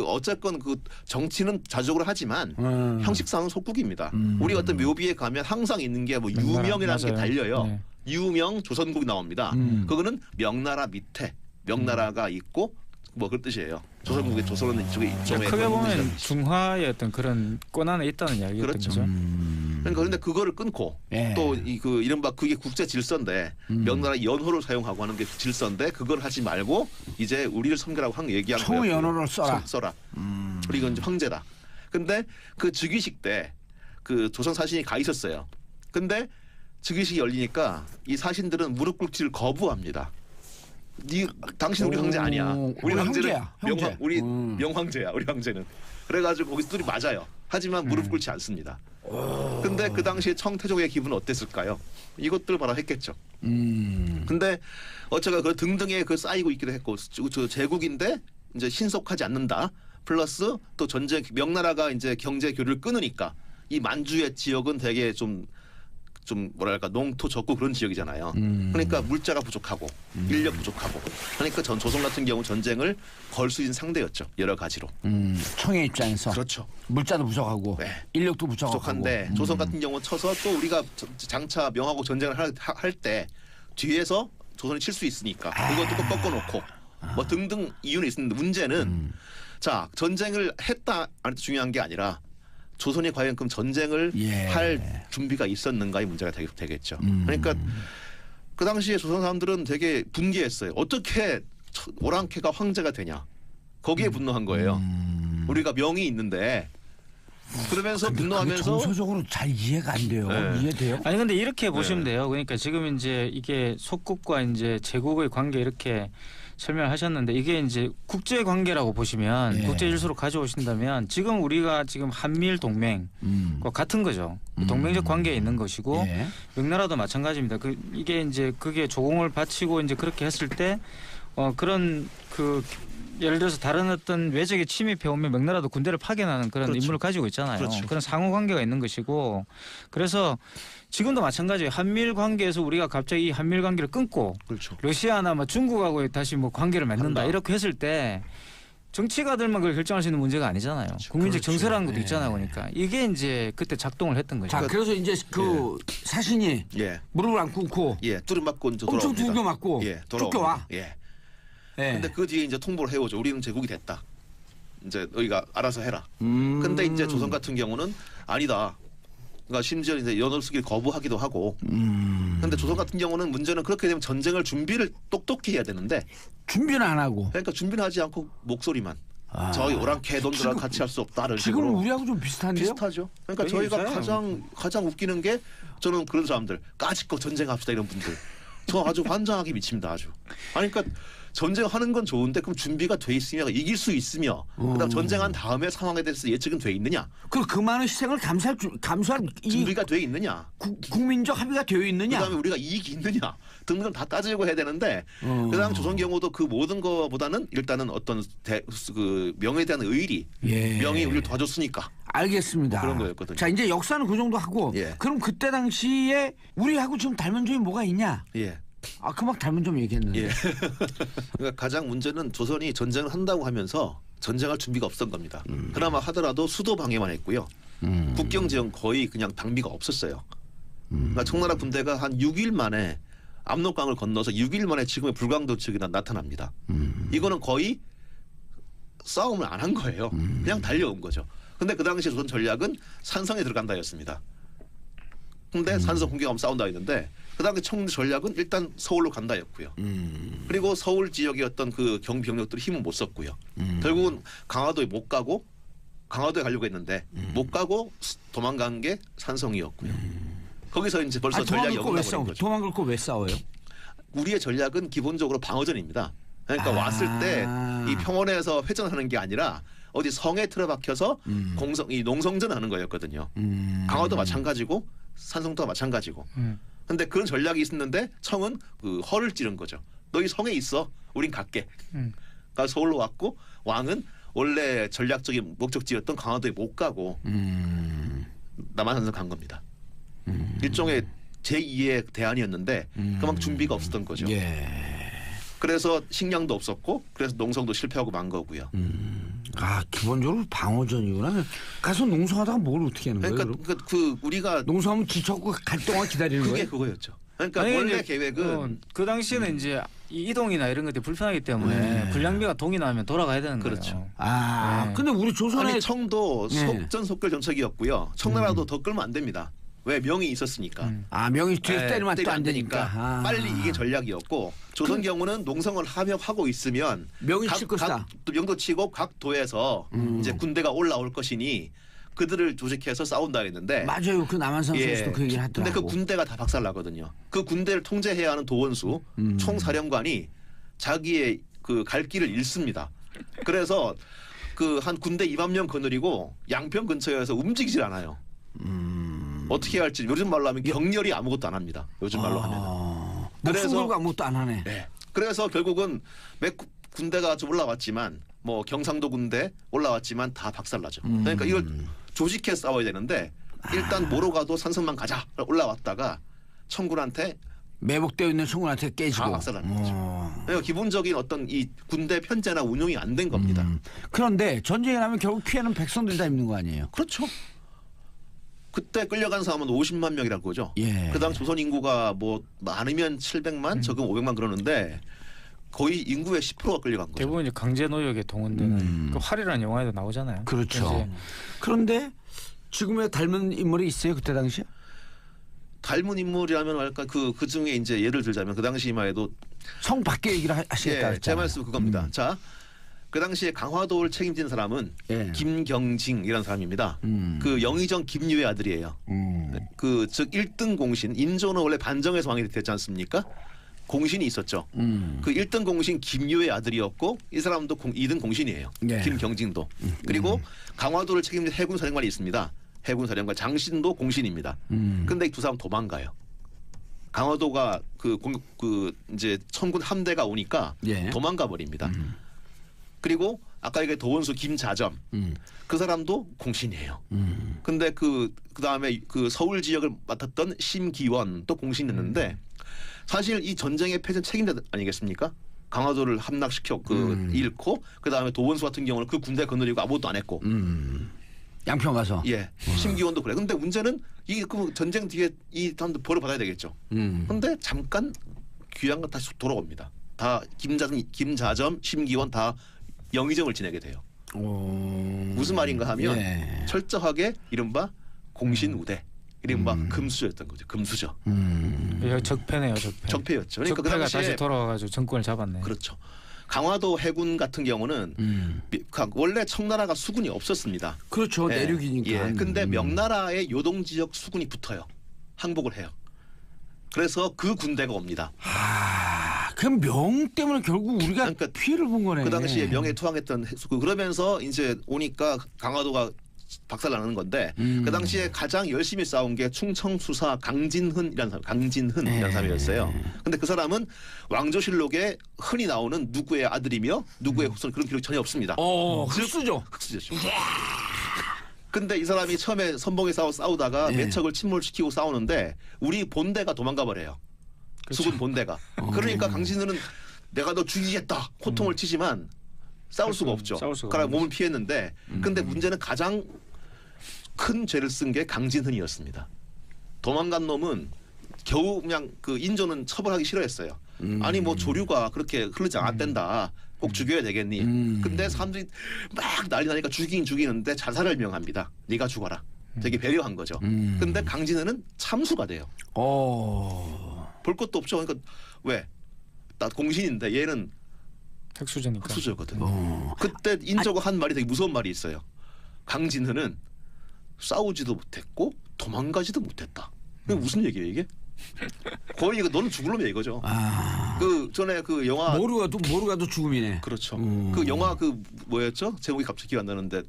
어쨌건 그 정치는 자주적으로 하지만 형식상은 속국입니다. 우리 어떤 묘비에 가면 항상 있는 게 뭐 유명이라는 게 맞아요. 달려요. 네. 유명 조선국 나옵니다. 그거는 명나라 밑에 명나라가 있고 뭐 그런 뜻이에요. 조선국의 조선은 이쪽에 크게 보면 중화의 어떤 그런 권한에 있다는 이야기였던 그렇죠. 거죠. 그러니까 그런데 그거를 끊고 예. 또 그 이른바 그게 국제 질서인데 명나라 연호를 사용하고 하는 게 질서인데 그걸 하지 말고 이제 우리를 섬기라고 얘기한 거예요. 초연호를 써라. 그리고 이제 황제다. 근데 그 즉위식 때 그 조선 사신이 가 있었어요. 근데 즉위식이 열리니까 이 사신들은 무릎 꿇기를 거부합니다. 당신 우리 황제 아니야. 우리 황제는 형제야, 형제. 우리 명황제야. 우리 황제는. 그래가지고 거기서 둘이 맞아요. 하지만 무릎 꿇지 않습니다. 근데 그 당시에 청태족의 기분은 어땠을까요? 이것들 바라 했겠죠. 근데 어쩌가 그 등등에 그 쌓이고 있기도 했고 저 제국인데 이제 신속하지 않는다. 플러스 또 전쟁 명나라가 이제 경제 교류를 끊으니까 이 만주의 지역은 되게 좀 뭐랄까 농토 적고 그런 지역이잖아요. 그러니까 물자가 부족하고 인력 부족하고 그러니까 조선 같은 경우 전쟁을 걸 수 있는 상대였죠. 여러 가지로. 청의 입장에서 그렇죠. 물자도 부족하고 네. 인력도 부족하고 부족한데 조선 같은 경우 쳐서 또 우리가 장차 명하고 전쟁을 할 때 뒤에서 조선이 칠 수 있으니까 그것도 또 꺾어놓고 뭐 등등 이유는 있는데 문제는 자 전쟁을 했다 안 했다 중요한 게 아니라 조선이 과연 그럼 전쟁을 할 준비가 있었는가의 문제가 되겠죠. 그러니까 그 당시에 조선 사람들은 되게 분개했어요. 어떻게 오랑캐가 황제가 되냐. 거기에 분노한 거예요. 우리가 명이 있는데 그러면서 분노하면서 정서적으로 잘 이해가 안 돼요. 네. 이해돼요? 아니 근데 이렇게 보시면 돼요. 그러니까 지금 이제 이게 속국과 이제 제국의 관계 이렇게 설명하셨는데 이게 이제 국제 관계라고 보시면 국제 질서로 가져오신다면 지금 우리가 지금 한미일 동맹과 같은 거죠. 동맹적 관계에 있는 것이고 명나라도 마찬가지입니다. 이게 이제 그게 조공을 바치고 이제 그렇게 했을 때 그런 그 예를 들어서 다른 어떤 외적의 침입해 오면 명나라도 군대를 파견하는 그런 그렇죠. 임무를 가지고 있잖아요. 그렇죠. 그런 상호 관계가 있는 것이고 그래서 지금도 마찬가지예요. 한미일 관계에서 우리가 갑자기 이 한미일 관계를 끊고 그렇죠. 러시아나 뭐 중국하고 다시 뭐 관계를 맺는다 한다. 이렇게 했을 때 정치가들만 그걸 결정할 수 있는 문제가 아니잖아요. 국민적 그렇죠. 정서라는 것도 있잖아요. 그러니까 이게 이제 그때 작동을 했던 거죠. 자, 그래서 이제 그 사신이 예. 무릎을 안 꿇고 뚜름 맞고 이제 엄청 돌아옵니다. 두겨 맞고 쫓겨와. 예. 예. 근데 그 뒤에 이제 통보를 해오죠. 우리는 제국이 됐다. 이제 너희가 알아서 해라. 근데 이제 조선 같은 경우는 아니다. 그러니까 심지어 이제 연을 쓰기를 거부하기도 하고. 근데 조선 같은 경우는 문제는 그렇게 되면 전쟁을 준비를 똑똑히 해야 되는데 준비는 안 하고 그러니까 준비는 하지 않고 목소리만 저희 오랑캐 돈들하고 같이 할 수 없다는 지금 식으로 우리하고 좀 비슷한데요? 비슷하죠. 그러니까 되게 저희가 유사해요. 가장 웃기는 게 저는 그런 사람들 까짓거 전쟁합시다 이런 분들 저 아주 환장하게 미칩니다 아주. 아니 그러니까 전쟁하는 건 좋은데 그럼 준비가 돼 있으며 이길 수 있으며 그다음 전쟁한 다음에 상황에 대해서 예측은 돼 있느냐 그리고 그 많은 희생을 감수할 이 준비가 돼 있느냐 국민적 합의가 되어 있느냐? 그다음에 우리가 이익이 있느냐 등등 다 따지고 해야 되는데 그다음 조선 경우도 그 모든 거보다는 일단은 어떤 그 명에 대한 의리 명이 우리를 도와줬으니까 알겠습니다. 그런 거였거든요. 자 이제 역사는 그 정도 하고 그럼 그때 당시에 우리하고 지금 닮은 점이 뭐가 있냐? 예. 그 막 닮은 점 얘기했는데. 예. 그러니까 가장 문제는 조선이 전쟁을 한다고 하면서 전쟁할 준비가 없었던 겁니다. 그나마 하더라도 수도 방해만 했고요. 국경 지역 거의 그냥 방비가 없었어요. 그러니까 청나라 군대가 한 6일 만에 압록강을 건너서 6일 만에 지금의 불광도 지역에 나타납니다. 이거는 거의 싸움을 안 한 거예요. 그냥 달려온 거죠. 근데 그 당시 조선 전략은 산성에 들어간다였습니다. 근데 산성 공격하면 싸운다 했는데 그 다음에 청 전략은 일단 서울로 간다였고요. 그리고 서울 지역의 어떤 그 경비병력들이 힘은 못 썼고요. 결국은 강화도에 못 가고 강화도에 가려고 했는데 못 가고 도망간 게 산성이었고요. 거기서 이제 벌써 전략이 어긋나버린 거죠. 도망갈 거 왜 싸워요? 우리의 전략은 기본적으로 방어전입니다. 그러니까 왔을 때 이 평원에서 회전하는 게 아니라 어디 성에 틀어박혀서 이 농성전하는 거였거든요. 강화도 마찬가지고 산성도 마찬가지고. 근데 그런 전략이 있었는데 청은 그 허를 찌른 거죠. 너희 성에 있어. 우린 갈게. 그러니까 서울로 왔고 왕은 원래 전략적인 목적지였던 강화도에 못 가고 남한산성 간 겁니다. 일종의 제2의 대안이었는데 그만큼 준비가 없었던 거죠. 그래서 식량도 없었고 그래서 농성도 실패하고 만 거고요. 기본적으로 방어전이구나. 가서 농성하다가 뭘 어떻게 하는 거예요? 그러니까 그 우리가 농성하면 지쳤고 갈 동안 기다리는 그게 거예요? 그거였죠. 그러니까 아니, 원래 이제, 계획은 그 당시에는 이제 이동이나 이런 것들이 불편하기 때문에 불량비가 동이 나면 돌아가야 되는 거예요. 그렇죠. 근데 우리 조선의 아니 청도 네. 속전속결 정책이었고요. 청나라도 더 끌면 안 됩니다. 왜 명이 있었으니까. 명이 뒤에서 네, 때리면 또 때리면 안 되니까. 빨리 이게 전략이었고 조선 경우는 농성을 하고 있으면 명이 칠 것이다. 명도 치고 각 도에서 이제 군대가 올라올 것이니 그들을 조직해서 싸운다 했는데 맞아요. 그 남한산성에서도 그 얘기를 하더라고. 근데 그 군대가 다 박살나거든요. 그 군대를 통제해야 하는 도원수 총사령관이 자기의 그 갈 길을 잃습니다. 그래서 그 한 군대 2만 명 거느리고 양평 근처에서 움직이질 않아요. 어떻게 해야 할지 요즘 말로 하면 격렬히 아무것도 안 합니다. 요즘 말로 하면. 목숨 걸고 아무것도 안 하네. 네. 그래서 결국은 몇 군대가 좀 올라왔지만 뭐 경상도 군대 올라왔지만 다 박살나죠. 그러니까 이걸 조직해 싸워야 되는데 일단 뭐로 가도 산성만 가자 올라왔다가 청군한테 매복되어 있는 청군한테 깨지고. 다 박살나는 거죠. 그러니까 기본적인 어떤 이 군대 편제나 운용이 안 된 겁니다. 그런데 전쟁이 나면 결국 피해는 백성들이 다 입는 거 아니에요? 그렇죠. 그때 끌려간 사람은 50만 명이란 거죠. 예. 그다음 조선 인구가 뭐 많으면 700만, 적으면 500만 그러는데 거의 인구의 10%가 끌려간 거죠. 대부분 이제 강제 노역에 동원되는 그 활이라는 영화에도 나오잖아요. 그렇죠. 이제 그런데 지금의 닮은 인물이 있어요 그때 당시에? 닮은 인물이라면 할까 그 중에 이제 예를 들자면 그 당시만 해도 성 밖에 얘기를 하시겠다. 예, 제 말씀 그겁니다. 자, 그 당시에 강화도를 책임진 사람은 예. 김경징이라는 사람입니다. 그 영의정 김유의 아들이에요. 그 즉 1등 공신 인조는 원래 반정에서 왕이 됐지 않습니까? 공신이 있었죠. 그 1등 공신 김유의 아들이었고 이 사람도 2등 공신이에요. 예. 김경징도. 그리고 강화도를 책임진 해군 사령관이 있습니다. 해군 사령관 장신도 공신입니다. 근데 이 두 사람 도망가요. 강화도가 그 이제 청군 함대가 오니까 예. 도망가 버립니다. 그리고 아까 얘기한 도원수 김자점 그 사람도 공신이에요. 근데 그 다음에 그 서울 지역을 맡았던 심기원 또 공신이었는데 사실 이 전쟁의 패전 책임자 아니겠습니까? 강화도를 함락시켜 잃고 그 다음에 도원수 같은 경우는 그 군대 거느리고 아무것도 안 했고. 양평 가서. 예, 심기원도 그래. 근데 문제는 이 그 전쟁 뒤에 이 사람들 벌을 받아야 되겠죠. 근데 잠깐 귀양가 다시 돌아옵니다. 다 김자점, 심기원 다 영의정을 지내게 돼요. 무슨 말인가 하면 예. 철저하게 이른바 공신우대, 이른바 금수저였던 거죠. 금수저. 이거 적폐네요, 적폐. 적폐였죠. 그러니까 그 적폐가 당시에 다시 돌아와가지고 정권을 잡았네. 그렇죠. 강화도 해군 같은 경우는 원래 청나라가 수군이 없었습니다. 그렇죠. 예, 내륙이니까. 예. 근데 명나라의 요동 지역 수군이 붙어요. 항복을 해요. 그래서 그 군대가 옵니다. 그럼 명 때문에 결국 우리가 그러니까 피해를 본 거네. 그 당시에 명예 투항했던 그러면서 이제 오니까 강화도가 박살나는 건데 그 당시에 가장 열심히 싸운 게 충청수사 강진흔이라는 사람, 강진흔이라는 사람이었어요. 근데 그 사람은 왕조실록에 흔히 나오는 누구의 아들이며 누구의 후손 그런 기록이 전혀 없습니다. 흑수죠. 흑수저죠. 근데 이 사람이 처음에 선봉에 싸우다가 매척을 침몰시키고 싸우는데 우리 본대가 도망가 버려요. 그렇죠. 수군 본대가. 그러니까 강진흔은 내가 너 죽이겠다 호통을 치지만 싸울 수가 없죠. 그러니까 몸을 피했는데 근데 문제는 가장 큰 죄를 쓴 게 강진흔이었습니다. 도망간 놈은 겨우 그냥 그 인조는 처벌하기 싫어했어요. 아니 뭐 조류가 그렇게 흐르지 않았댄다. 꼭 죽여야 되겠니? 근데 사람들이 막 난리 나니까 죽이는데 자살을 명합니다. 네가 죽어라. 되게 배려한 거죠. 근데 강진흔은 참수가 돼요. 볼 것도 없죠. 그러니까 왜? 나 공신인데 얘는 흑수저니까. 흑수저거든. 그때 인조가 한 말이 되게 무서운 말이 있어요. 강진흔은 싸우지도 못했고 도망가지도 못했다. 이게 무슨 얘기예요 이게? 거의 이거 너는 죽을 놈이야 이거죠. 그 전에 그 영화 모르가도 죽음이네. 그렇죠. 그 영화 그 뭐였죠? 제목이 갑자기 기억 안 나는데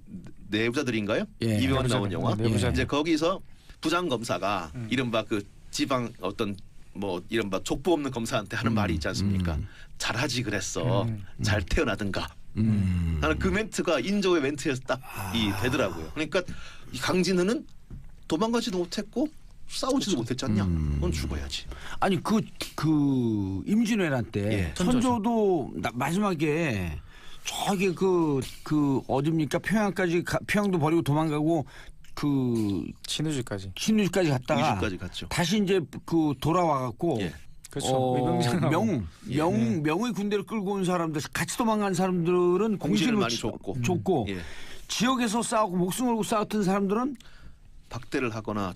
내부자들인가요? 예. 이병헌 나온 영화. 내부자들. 이제 거기서 부장 검사가 이른바 그 지방 어떤 뭐 이른바 족보 없는 검사한테 하는 말이 있지 않습니까? 잘하지 그랬어. 잘 태어나든가. 나는 그 멘트가 인조의 멘트에서 딱 이 되더라고요. 그러니까 이 강진흔은 도망가지도 못했고 싸우지도 못했지 않냐? 넌 죽어야지. 아니 그 임진왜란 때 예. 선조도 마지막에 저기 그 어딥니까 평양도 버리고 도망가고 그 신우주까지. 신우주까지 갔다가 위주까지 갔죠. 다시 이제 그 돌아와 갖고 예. 그렇죠. 의병장하고. 명의 군대를 끌고 온 사람들 같이 도망간 사람들은 공신을 많이 줬고. 예. 지역에서 싸우고 목숨 걸고 싸웠던 사람들은 박대를 하거나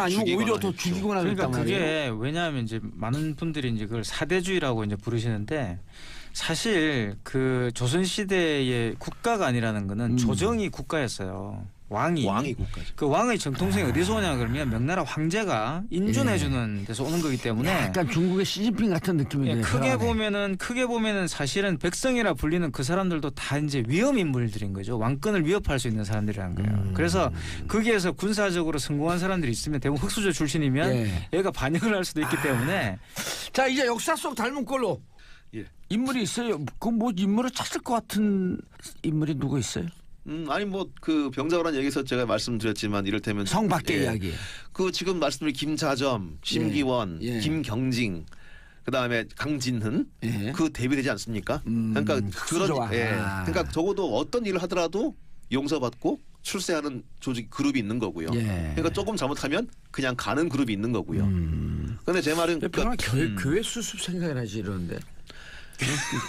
아니면 오히려 더 죽이거나 그러니까 그랬단 그게 말이에요. 왜냐하면 이제 많은 분들이 이제 그걸 사대주의라고 이제 부르시는데 사실 그 조선 시대의 국가가 아니라는 거는 조정이 국가였어요. 왕이 왕이고까지. 그 왕의 정통성이 어디서 오냐 그러면 명나라 황제가 인준해주는 예. 데서 오는 거기 때문에 약간 중국의 시진핑 같은 느낌이 예, 드네요. 크게 보면은 사실은 백성이라 불리는 그 사람들도 다 이제 위험 인물들인 거죠. 왕권을 위협할 수 있는 사람들이라는 거예요. 그래서 거기에서 군사적으로 성공한 사람들이 있으면 대부분 흑수저 출신이면 예. 얘가 반역을 할 수도 있기 때문에 자 이제 역사 속 닮은 꼴로 예. 인물이 있어요. 그 뭐 인물을 찾을 것 같은 인물이 누구 있어요? 아니 뭐 그 병자호란 얘기에서 제가 말씀드렸지만 이를테면 성 밖의 예. 이야기. 그 지금 말씀드린 김자점, 심기원, 예. 김경징, 그다음에 강진흔 예. 그 대비되지 않습니까? 그러니까 흑수저와. 예. 아. 그러니까 적어도 어떤 일을 하더라도 용서받고 출세하는 조직 그룹이 있는 거고요. 예. 그러니까 조금 잘못하면 그냥 가는 그룹이 있는 거고요. 그런데 제 말은 평화 교회 수습 생각이 나지 이러는데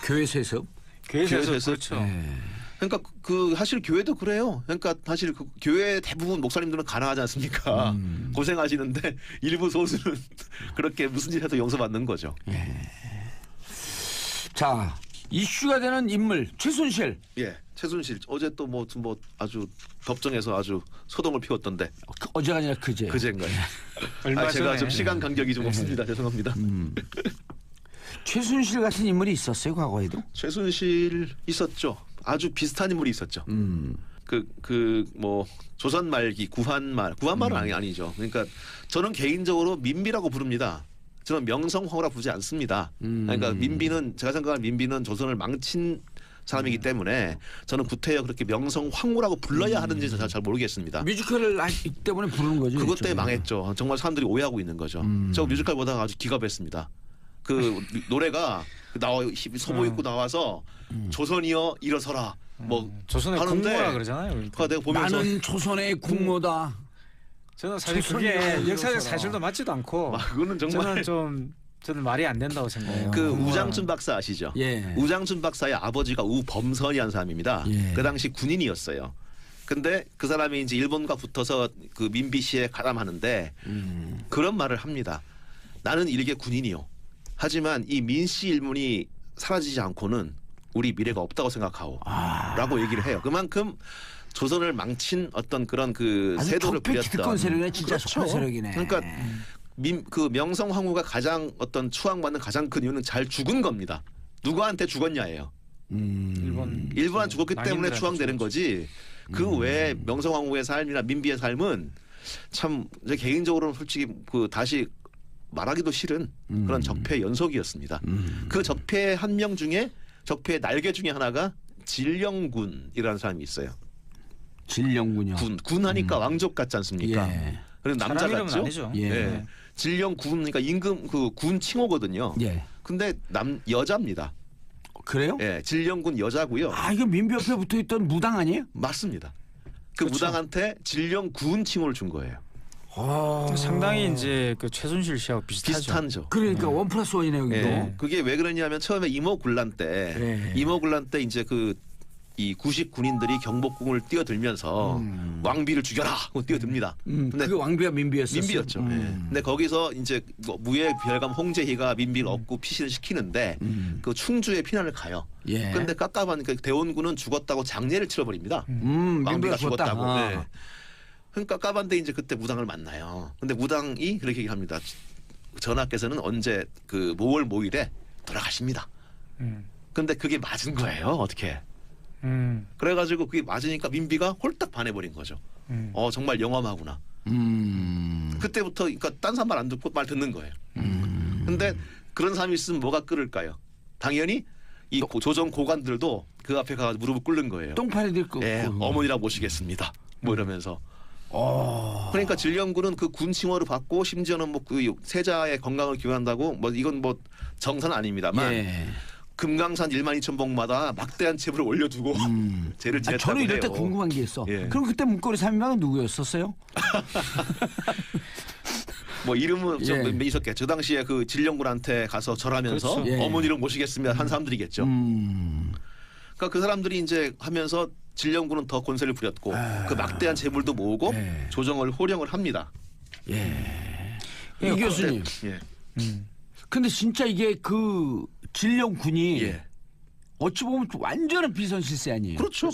교회 세습. 교회에서 교회에서 그렇죠. 예. 그러니까 그 사실 교회도 그래요. 그러니까 사실 그 교회 대부분 목사님들은 가난하지 않습니까? 고생하시는데 일부 소수는 그렇게 무슨 짓 해도 용서받는 거죠. 자 이슈가 되는 인물 최순실. 예, 최순실 어제 또 뭐 아주 법정에서 아주 소동을 피웠던데 어제가 아니라 그제. 그제인가요? 얼마 제가 전에 좀 시간 간격이 좀 없습니다. 죄송합니다. 최순실 같은 인물이 있었어요 과거에도. 최순실 있었죠. 아주 비슷한 인물이 있었죠. 그 뭐 조선 말기 구한말은 아니죠. 그러니까 저는 개인적으로 민비라고 부릅니다. 저는 명성황후라고 부르지 않습니다. 그러니까 민비는 제가 생각하는 민비는 조선을 망친 사람이기 때문에 저는 구태여 그렇게 명성황후라고 불러야 하는지 잘 모르겠습니다. 뮤지컬을 하기 때문에 부르는 거죠. 그것 일종의. 때문에 망했죠. 정말 사람들이 오해하고 있는 거죠. 저 뮤지컬 보다가 아주 기겁했습니다. 그 노래가 소복 입고 나와서 조선이여 일어서라 뭐 조선의 하는데 국모라 그러잖아요. 그거 내가 보면서 나는 조선의 국모다. 저는 사실 조선이여 그게 일어서라. 역사적 사실도 맞지도 않고 그거는 정말 저는 말이 안 된다고 생각해요. 그 우장춘 박사 아시죠? 예. 우장춘 박사의 아버지가 우범선이라는 사람입니다. 예. 그 당시 군인이었어요. 근데 그 사람이 이제 일본과 붙어서 그 민비 씨에 가담하는데 그런 말을 합니다. 나는 일개 군인이요. 하지만 이 민씨 일문이 사라지지 않고는 우리 미래가 없다고 생각하오. 라고 얘기를 해요. 그만큼 조선을 망친 어떤 그런 그 아주 세도를 적폐 부렸던. 기득권 세력이네 진짜 그렇죠. 적폐 세력이네. 그러니까 그 명성황후가 가장 어떤 추앙받는 가장 큰 이유는 잘 죽은 겁니다. 누구한테 죽었냐예요. 일본한 죽었기 때문에 낭인들한테 추앙되는 거지. 그 외에 명성황후의 삶이나 민비의 삶은 참 제 개인적으로는 솔직히 그 다시 말하기도 싫은 그런 적폐 연속이었습니다. 그 적폐 한 명 중에 적폐의 날개 중에 하나가 진령군이라는 사람이 있어요. 진령군요. 군 하니까 왕족 같지 않습니까? 예. 그리고 남자 사람 이름은 같죠? 아니죠. 예. 네. 진령군 그러니까 임금 그 군 칭호거든요. 예. 근데 여자입니다. 그래요? 예, 진령군 여자고요. 아 이거 민비 옆에 붙어있던 무당 아니에요? 맞습니다. 그 그렇죠. 무당한테 진령군 칭호를 준 거예요. 상당히 이제 그 최순실 씨하고 비슷하죠. 비슷한죠. 그러니까 원 플러스 원이네 여기도. 예. 그게 왜 그러냐면 처음에 임오군란 때 네. 임오군란 때 이제 그 이 구식 군인들이 경복궁을 뛰어들면서 왕비를 죽여라 하고 뛰어듭니다. 근데 그게 왕비와 민비였었어요. 민비였죠. 예. 근데 거기서 이제 뭐 무예 별감 홍제희가 민비를 얻고 피신을 시키는데 그 충주에 피난을 가요. 예. 근데 깝깝하니까 대원군은 죽었다고 장례를 치러버립니다. 민비가 왕비가 죽었다. 죽었다고. 아. 네. 그러니까 깝깝한데 이제 그때 무당을 만나요. 근데 무당이 그렇게 얘기합니다. 전하께서는 언제 그 모월 모일에 돌아가십니다. 근데 그게 맞은 거예요. 어떻게? 그래가지고 그게 맞으니까 민비가 홀딱 반해버린 거죠. 정말 영험하구나. 그때부터 그러니까 딴 사람 말 안 듣고 말 듣는 거예요. 근데 그런 사람이 있으면 뭐가 끓을까요? 당연히 이 조정 고관들도 그 앞에 가서 무릎을 꿇는 거예요. 똥파리 들고. 예, 어머니라 모시겠습니다. 뭐 이러면서. 그러니까 진령군은 그 군 칭호를 받고 심지어는 뭐 그 세자의 건강을 기원한다고 뭐 이건 뭐 정사는 아닙니다만 예. 금강산 1만 2천 봉마다 막대한 제불을 올려두고 제를 지냈다고 저는 이럴 때 해요. 궁금한 게 있어. 예. 그럼 그때 문고리 3인방은 누구였었어요? 뭐 이름은 좀 예. 있었겠죠. 그 당시에 그 진령군한테 가서 절하면서 그렇죠. 예. 어머니를 모시겠습니다 한 사람들이겠죠. 그러니까 그 사람들이 이제 하면서 진령군은 더 권세를 부렸고 그 막대한 재물도 모으고 예. 조정을 호령을 합니다. 이 교수님. 예. 근데 진짜 이게 그 진령군이 예. 어찌 보면 완전한 비선실세 아니에요. 그렇죠.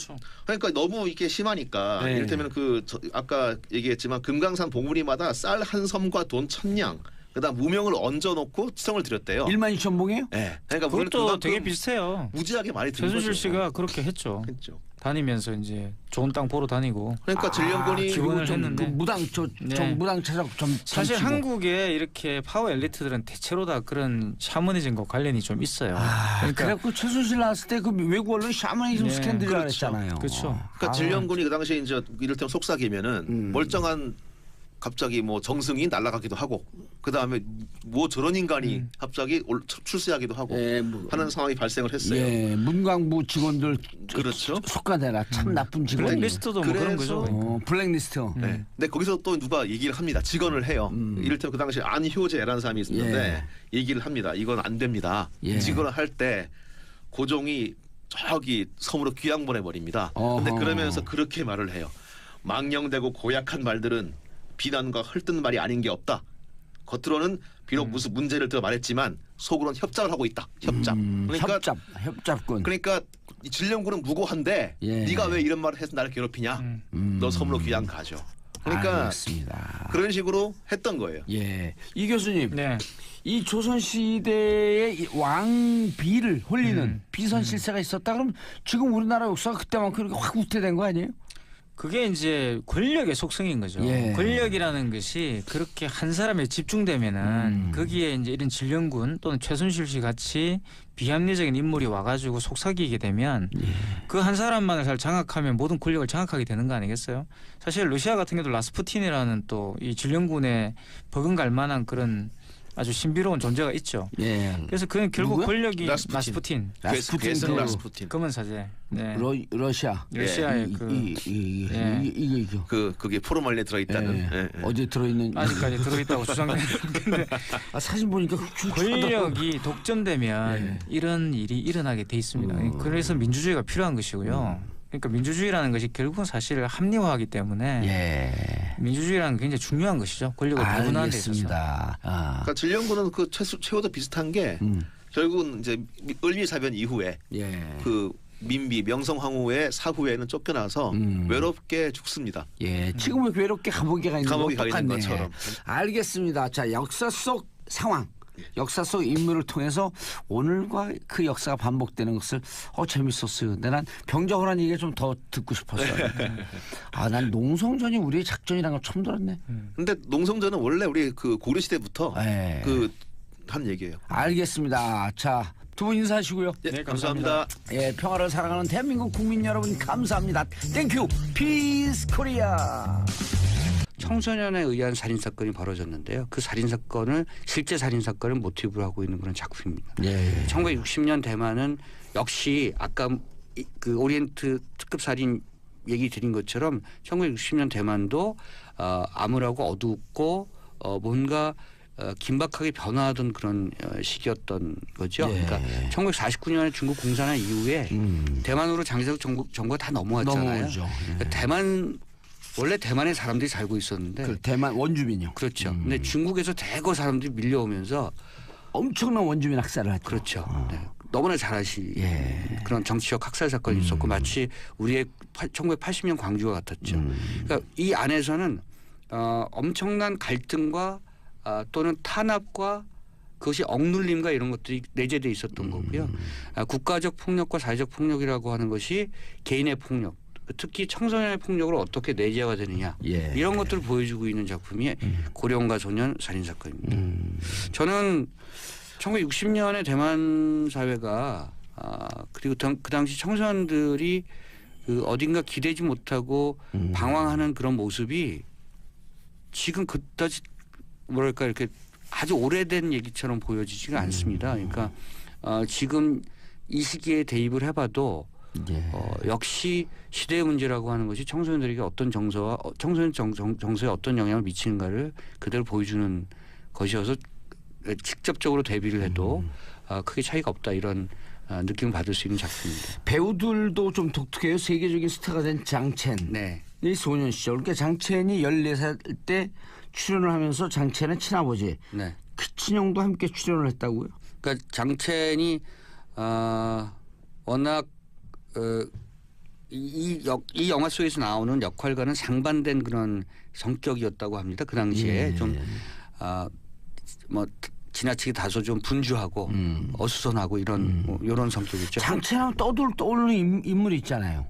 그러니까 너무 이게 심하니까 네. 이를테면 아까 얘기했지만 금강산 봉우리마다 쌀 한 섬과 돈 1,000냥 그다음 무명을 얹어놓고 시성을 드렸대요. 1만 2천 봉이에요? 네. 그러니까 그것도 그만큼 되게 비슷해요. 무지하게 많이 드는 거죠. 최순실 씨가 그렇게 했죠. 했죠. 다니면서 이제 좋은 땅 보러 다니고. 그러니까 진령권이 기본을 좀 했는데. 그 무당 네. 무당 찾아고 좀 사실 점치고. 한국의 이렇게 파워 엘리트들은 대체로 다 그런 샤머니즘과 관련이 좀 있어요. 그러니까 그래갖고 최순실 나왔을 때 그 외국 언론 샤머니즘 네, 스캔들이라고 그렇죠. 했잖아요. 그렇죠. 그러니까 진령권이 그 당시에 이제 이를테면 속삭이면은 멀쩡한 갑자기 뭐 정승이 날아가기도 하고 그 다음에 뭐 저런 인간이 갑자기 출세하기도 하고 예, 뭐, 하는 상황이 발생을 했어요. 예, 문광부 직원들 그렇죠. 속가내라 참 나쁜 직원이. 블랙리스트도 뭐 그런 그래서 거죠. 블랙리스트. 네. 근데 거기서 또 누가 얘기를 합니다. 직언을 해요. 이를테면 그 당시에 안효재라는 사람이 있었는데 얘기를 합니다. 이건 안 됩니다. 예. 직언을 할 때 고종이 저기 섬으로 귀양 보내버립니다. 근데 어허. 그러면서 그렇게 말을 해요. 망령되고 고약한 말들은 비난과 헐뜯는 말이 아닌 게 없다. 겉으로는 비록 무슨 문제를 들어 말했지만 속으로는 협작을 하고 있다. 협작. 그러니까 협잡군. 그러니까 이 진령군은 무고한데 예. 네가 왜 이런 말을 해서 나를 괴롭히냐? 너 섬으로 귀양 가죠. 그러니까 알겠습니다. 그런 식으로 했던 거예요. 예, 이 교수님, 네. 이 조선 시대의 이 왕비를 홀리는 비선 실세가 있었다. 그럼 지금 우리나라 역사가 그때만큼 이렇게 확 후퇴된 거 아니에요? 그게 이제 권력의 속성인 거죠. 예. 권력이라는 것이 그렇게 한 사람에 집중되면은 거기에 이제 이런 진령군 또는 최순실 씨 같이 비합리적인 인물이 와가지고 속삭이게 되면 그 한 사람만을 잘 장악하면 모든 권력을 장악하게 되는 거 아니겠어요? 사실 러시아 같은 경우도 라스푸틴이라는 또 이 진령군에 버금갈 만한 그런 아주 신비로운 존재가 있죠. 예. 그래서 그는 결국 누구요? 권력이 라스푸틴. 라스푸틴. 괴성 그 라스푸틴. 검은 사제. 네. 러시아. 러시아의 그 예. 이거. 그게 포르말린에 들어있다는. 예. 예, 예. 어디에 들어있는? 아직까지 들어있다고 주장되는 근데 사진 보니까 권력이 독점되면 이런 일이 일어나게 돼 있습니다. 그래서 민주주의가 필요한 것이고요. 그러니까 민주주의라는 것이 결국은 사실 합리화하기 때문에 예. 민주주의라는 게 굉장히 중요한 것이죠. 권력을 배분하는 데 있어서. 알겠습니다. 아. 그러니까 진령군은 그 최후도 비슷한 게 결국은 이제 을미사변 이후에 예. 그 민비 명성황후의 사후에는 쫓겨나서 외롭게 죽습니다. 예. 지금 왜 외롭게 감옥에 가 있는 감옥에 거 가 있는 똑같네. 것처럼. 알겠습니다. 자, 역사 속 상황. 역사 속 인물을 통해서 오늘과 그 역사가 반복되는 것을 재밌었어요. 근데 난 병자호란 얘기가 좀 더 듣고 싶었어요. 난 농성전이 우리의 작전이라는 걸 처음 들었네. 근데 농성전은 원래 우리 그 고려 시대부터 예. 그 한 얘기예요. 알겠습니다. 자, 두 분 인사하시고요. 예, 네, 감사합니다. 예, 평화를 사랑하는 대한민국 국민 여러분 감사합니다. 땡큐 피스 코리아. 청소년에 의한 살인 사건이 벌어졌는데요. 그 살인 사건을 실제 살인 사건을 모티브로 하고 있는 그런 작품입니다. 예. 1960년 대만은 역시 아까 그 오리엔트 특급 살인 얘기 드린 것처럼 1960년 대만도 암울하고 어둡고 뭔가 긴박하게 변화하던 그런 시기였던 거죠. 예. 그러니까 1949년에 중국 공산화 이후에 대만으로 장기적 정부가 다 넘어왔잖아요. 넘어오죠. 예. 그러니까 원래 대만에 사람들이 살고 있었는데 그 대만 원주민요. 그렇죠. 근데 중국에서 대거 사람들이 밀려오면서 엄청난 원주민 학살을 했죠. 그렇죠. 네. 너무나 잘 아시 예. 그런 정치적 학살 사건이 있었고 마치 우리의 1980년 광주와 같았죠. 그러니까 이 안에서는 엄청난 갈등과 또는 탄압과 그것이 억눌림과 이런 것들이 내재돼 있었던 거고요. 국가적 폭력과 사회적 폭력이라고 하는 것이 개인의 폭력, 특히 청소년의 폭력으로 어떻게 내재가 되느냐 예. 이런 것들을 보여주고 있는 작품이 고령과 소년 살인 사건입니다. 저는 1960년에 대만 사회가 그리고 그 당시 청소년들이 그 어딘가 기대지 못하고 방황하는 그런 모습이 지금 그다지 뭐랄까 이렇게 아주 오래된 얘기처럼 보여지지가 않습니다. 그러니까 지금 이 시기에 대입을 해봐도 예. 역시 시대의 문제라고 하는 것이 청소년들에게 어떤 정서와 청소년 정서에 어떤 영향을 미치는가를 그대로 보여주는 것이어서 직접적으로 대비를 해도 크게 차이가 없다 이런 느낌을 받을 수 있는 작품입니다. 배우들도 좀 독특해요. 세계적인 스타가 된 장첸. 네. 이 소년 시절. 그러니까 장첸이 14살 때 출연을 하면서 장첸의 친아버지 키친형도 함께 출연을 했다고요? 그러니까 장첸이 워낙 이 영화 속에서 나오는 역할과는 상반된 그런 성격이었다고 합니다. 그 당시에 좀 뭐 지나치게 다소 좀 분주하고 어수선하고 이런 뭐 이런 성격이죠. 장첸하면 떠오르는 인물이 있잖아요.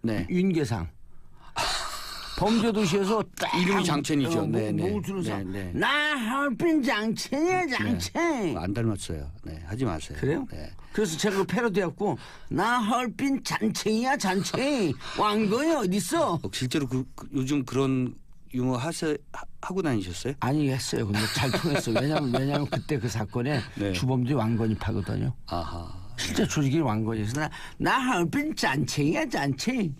네. 윤계상. 범죄도시에서 딱 이름이 장첸이죠. 네, 네. 목을 들어서 네, 네. 나 하얼빈 장첸이야 장첸. 안 닮았어요. 네, 하지 마세요. 그래요? 네. 그래서 제가 그 패러디했고 나 하얼빈 잔챙이야 잔챙이 왕거이 어딨어? 실제로 요즘 그런 유머 하고 다니셨어요? 아니 했어요. 근데 잘 통했어. 왜냐면 그때 그 사건에 네. 주범들이 왕건입하거든요. 아하. 진짜 조직이 왕건이어서 나 하얼빈 잔챙이야 잔챙이.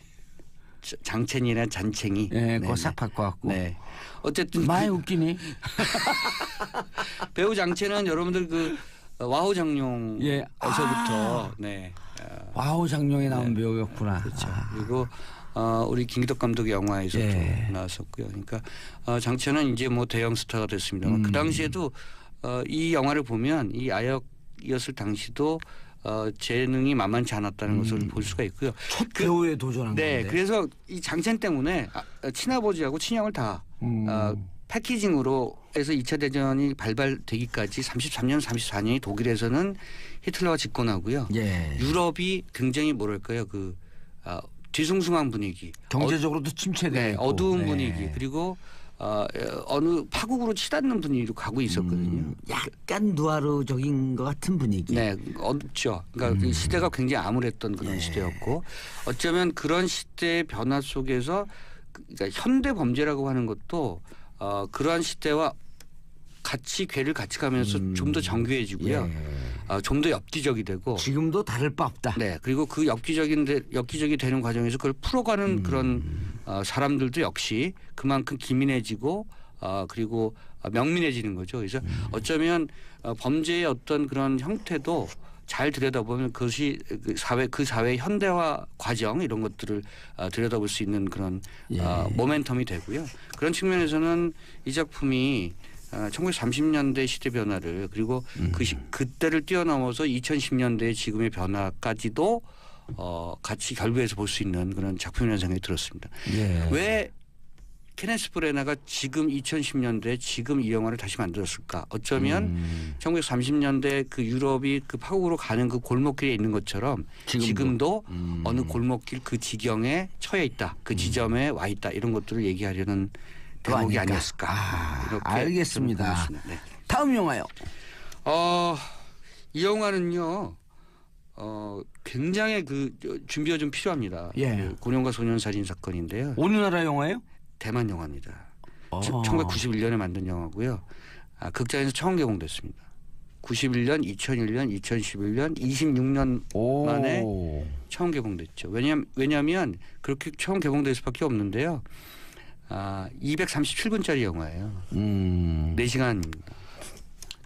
장첸이나 잔챙이. 예, 그거 싹 바꿔갖고. 네. 어쨌든 많이 웃기니? 배우 장첸은 여러분들 그 와호 장룡에서부터 예. 네. 와우 장룡에 나온 배우였구나. 그렇죠. 그리고 우리 김기덕 감독의 영화에서도 예. 나왔었고요. 그러니까 장첸은 이제 뭐 대형 스타가 됐습니다만 그 당시에도 이 영화를 보면 이 아역이었을 당시도 재능이 만만치 않았다는 것을 볼 수가 있고요. 첫 배우에 도전한 네, 건데. 그래서 이 장첸 때문에 친아버지하고 친형을 다 패키징으로 해서 2차 대전이 발발되기까지 33년, 34년이 독일에서는 히틀러가 집권하고요. 예. 유럽이 굉장히 뭐랄까요, 그 뒤숭숭한 분위기, 경제적으로도 침체되고 네, 어두운 네. 분위기, 그리고 어느 파국으로 치닫는 분위기로 가고 있었거든요. 약간 누아르적인 것 같은 분위기. 네, 어둡죠. 그러니까 그 시대가 굉장히 암울했던 그런 시대였고 어쩌면 그런 시대의 변화 속에서 그러니까 현대 범죄라고 하는 것도 그러한 시대와 같이 궤를 같이 가면서 좀 더 정교해지고요. 좀 더 엽기적이 되고. 지금도 다를 바 없다. 네, 그리고 그 엽기적이 되는 과정에서 그걸 풀어가는 그런 사람들도 역시 그만큼 기민해지고 그리고 명민해지는 거죠. 그래서 어쩌면 범죄의 어떤 그런 형태도 잘 들여다보면 그것이 그 사회 현대화 과정 이런 것들을 들여다볼 수 있는 그런 모멘텀이 되고요. 그런 측면에서는 이 작품이 1930년대 시대 변화를 그리고 그때를 뛰어넘어서 2010년대 지금의 변화까지도 같이 결부해서 볼 수 있는 그런 작품이라는 생각이 들었습니다. 예. 왜 케네스 브레나가 지금 2010년대 지금 이 영화를 다시 만들었을까? 어쩌면 1930년대 그 유럽이 그 파국으로 가는 그 골목길에 있는 것처럼 지금도 어느 골목길 그 지경에 처해 있다. 그 지점에 와 있다. 이런 것들을 얘기하려는 대목이 아니었을까. 이렇게 알겠습니다. 좀 네. 다음 영화요. 이 영화는요. 굉장히 그 준비가 좀 필요합니다. 예. 그 고령과 소년 살인 사건인데요. 어느 나라 영화예요? 대만 영화입니다. 1991년에 만든 영화고요. 극장에서 처음 개봉됐습니다. 91년, 2001년, 2011년, 26년 만에 처음 개봉됐죠. 왜냐하면 그렇게 처음 개봉될 수밖에 없는데요. 237분짜리 영화예요. 4시간입니다.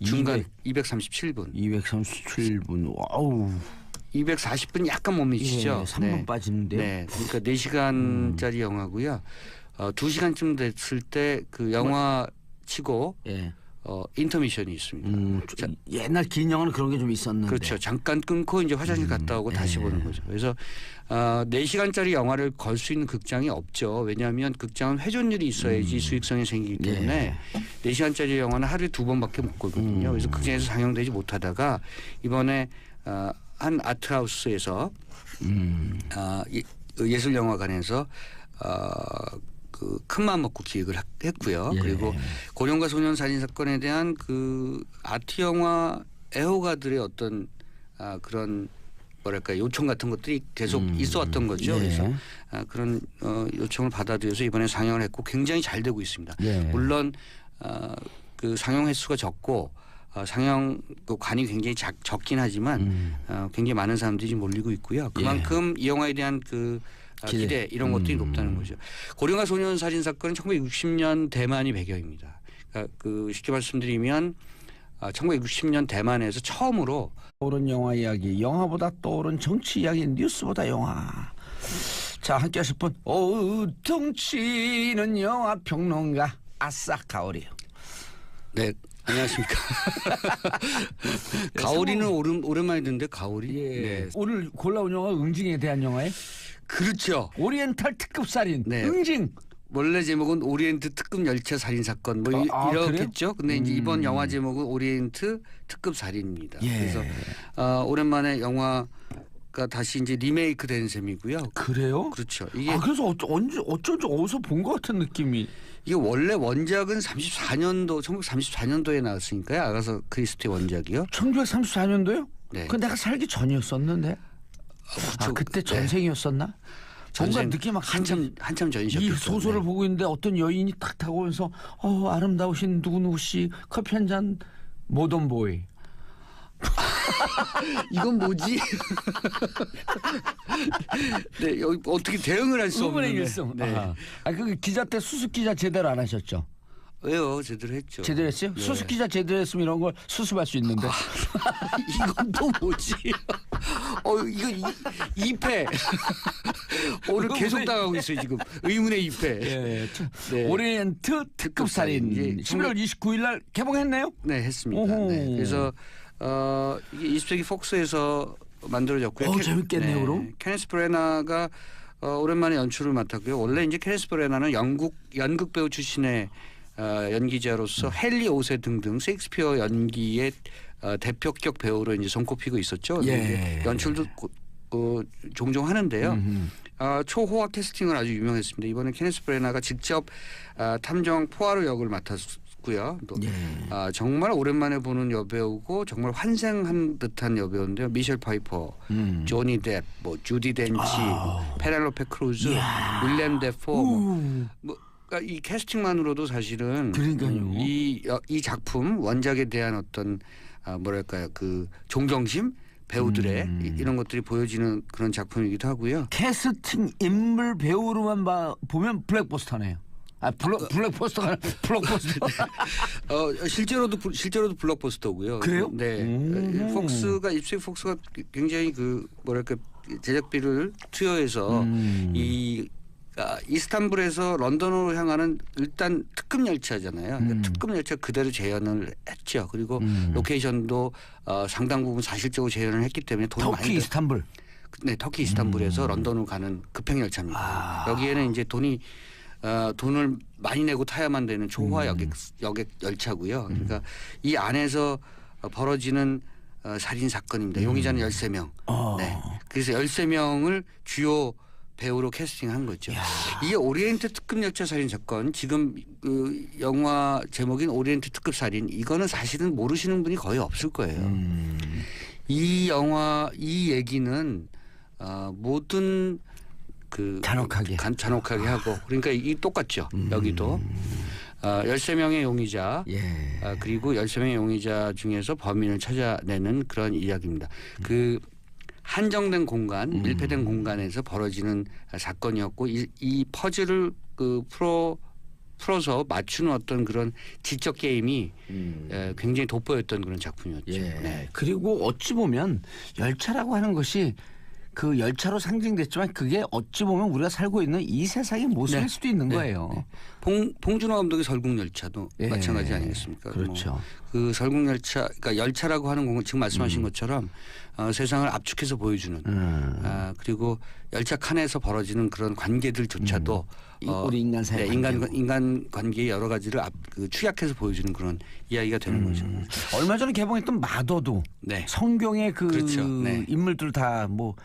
중간 237분. 237분. 와우. 240분 약간 못 미치죠. 예, 3분 빠지는데요. 네. 그러니까 4시간짜리 영화고요. 2시간쯤 됐을 때 그 영화 치고 예. 인터미션이 있습니다. 옛날 긴 영화는 그런 게 좀 있었는데. 그렇죠. 잠깐 끊고 이제 화장실 갔다 오고 다시 보는 거죠. 그래서 4시간짜리 영화를 걸 수 있는 극장이 없죠. 왜냐하면 극장은 회전율이 있어야지 수익성이 생기기 때문에 4시간짜리 영화는 하루에 2번밖에 못 걸거든요. 그래서 극장에서 상영되지 못하다가 이번에 한 아트하우스에서 예술영화관에서 그 큰맘 먹고 기획을 했고요. 그리고 고령과 소년 살인 사건에 대한 그 아트 영화 애호가들의 어떤 그런 뭐랄까 요청 같은 것들이 계속 있어왔던 거죠. 그래서 그런 요청을 받아들여서 이번에 상영을 했고 굉장히 잘 되고 있습니다. 물론 그 상영 횟수가 적고 상영 그 관이 굉장히 적긴 하지만 굉장히 많은 사람들이 몰리고 있고요. 그만큼 이 영화에 대한 그 기대 이런 것들이 높다는 거죠. 고령과 소년 살인 사건은 1960년 대만이 배경입니다. 그러니까 그 쉽게 말씀드리면 1960년 대만에서 처음으로 떠오른 영화 이야기, 영화보다 떠오른 정치 이야기, 뉴스보다 영화. 자, 함께 하실 분. 정치는 영화 평론가 아싸 가오리요. 네, 안녕하십니까. 가오리는 오랜만에 듣는데 가오리. 예. 네. 오늘 골라온 영화 응징에 대한 영화에 그렇죠. 오리엔탈 특급 살인 네. 응징. 원래 제목은 오리엔트 특급 열차 살인 사건 뭐 이렇겠죠. 근데 이제 이번 영화 제목은 오리엔트 특급 살인입니다. 예. 그래서 오랜만에 영화가 다시 이제 리메이크 된 셈이고요. 그래요? 그렇죠. 이게 그래서 어쩐지 어디서 본 것 같은 느낌이. 이게 원래 원작은 1934년도에 나왔으니까요. 아가서 크리스티의 원작이요. 1934년도요? 네. 그 내가 살기 전이었었는데. 그렇죠. 그때 네. 전생이었었나? 뭔가 전생, 느낌 막 한참 전이셨죠. 이 소설을 보고 있는데 어떤 여인이 딱 타고 오면서 아름다우신 누구누구 씨 커피 한 잔 모던 보이. 이건 뭐지? 네, 여기 어떻게 대응을 할 수 없는. 의문의 일성. 네. 그 기자 때 수습 기자 제대로 안 하셨죠? 왜요? 제대로 했죠. 제대로 했어요? 네. 수습 기자 제대로 했으면 이런 걸 수습할 수 있는데. 이건 또 뭐지? 이거 2패. 오늘 계속 당하고 있어요 지금. 의문의 2패. 예. 네. 오리엔트 특급 살인. 이제 11월 29일 날 개봉했네요. 네, 했습니다. 오호. 네. 그래서 이게 20세기 폭스에서 만들어졌고요. 재밌겠네요, 그럼. 케네스 브레나가 오랜만에 연출을 맡았고요. 원래 이제 케네스 브레나는 연극 배우 출신의 연기자로서 헨리 5세 등등 셰익스피어 연기의 대표격 배우로 이제 손꼽히고 있었죠. 예. 이제 연출도 종종 하는데요. 초호화 캐스팅을 아주 유명했습니다. 이번에 케네스 브레나가 직접 탐정 포아로 역을 맡았고요. 또 정말 오랜만에 보는 여배우고 정말 환생한 듯한 여배우인데요. 미셸 파이퍼, 조니 뎁, 뭐 주디 덴치, 페넬로페 크루즈, 윌리엄 데포 그러니까 이 캐스팅만으로도 사실은 그러니까요. 이 작품 원작에 대한 어떤 뭐랄까요 그 존경심 배우들의 이런 것들이 보여지는 그런 작품이기도 하고요. 캐스팅 인물 배우로만 보면 블랙버스터네요. 블랙버스터가 아니라 블록버스터. 실제로도 블록버스터고요. 그래요? 네. 폭스가 입수의 폭스가 굉장히 그 뭐랄까 제작비를 투여해서 이 이스탄불에서 런던으로 향하는 일단 특급 열차잖아요. 그러니까 특급 열차 그대로 재현을 했죠. 그리고 로케이션도 상당 부분 사실적으로 재현을 했기 때문에 돈이 많이 터키 이스탄불. 네, 터키 이스탄불에서 런던으로 가는 급행 열차입니다. 여기에는 이제 돈을 많이 내고 타야만 되는 초호화 여객 열차고요. 그러니까 이 안에서 벌어지는 살인 사건입니다. 용의자는 13명. 네. 그래서 13명을 주요 배우로 캐스팅한 거죠. 이게 오리엔트 특급 열차 살인 사건. 지금 그 영화 제목인 오리엔트 특급 살인. 이거는 사실은 모르시는 분이 거의 없을 거예요. 이 얘기는 모든 그 잔혹하게 하고 그러니까 이 똑같죠. 여기도 13명의 용의자 그리고 13명의 용의자 중에서 범인을 찾아내는 그런 이야기입니다. 그 한정된 공간, 밀폐된 공간에서 벌어지는 사건이었고 이 퍼즐을 풀어서 맞추는 어떤 그런 지적 게임이 굉장히 돋보였던 그런 작품이었죠. 네. 그리고 어찌 보면 열차라고 하는 것이 그 열차로 상징됐지만 그게 어찌 보면 우리가 살고 있는 이 세상의 모습일 수도 있는 거예요. 봉준호 감독의 설국열차도 마찬가지 아니겠습니까? 그렇죠. 그 설국열차, 그러니까 열차라고 하는 공간 지금 말씀하신 것처럼 세상을 압축해서 보여주는 그리고 열차 칸에서 벌어지는 그런 관계들조차도 우리 인간 사회 인간 관계의 여러 가지를 추약해서 보여주는 그런 이야기가 되는 거죠. 얼마 전에 개봉했던 마더도 성경의 그 그렇죠. 인물들 다 뭐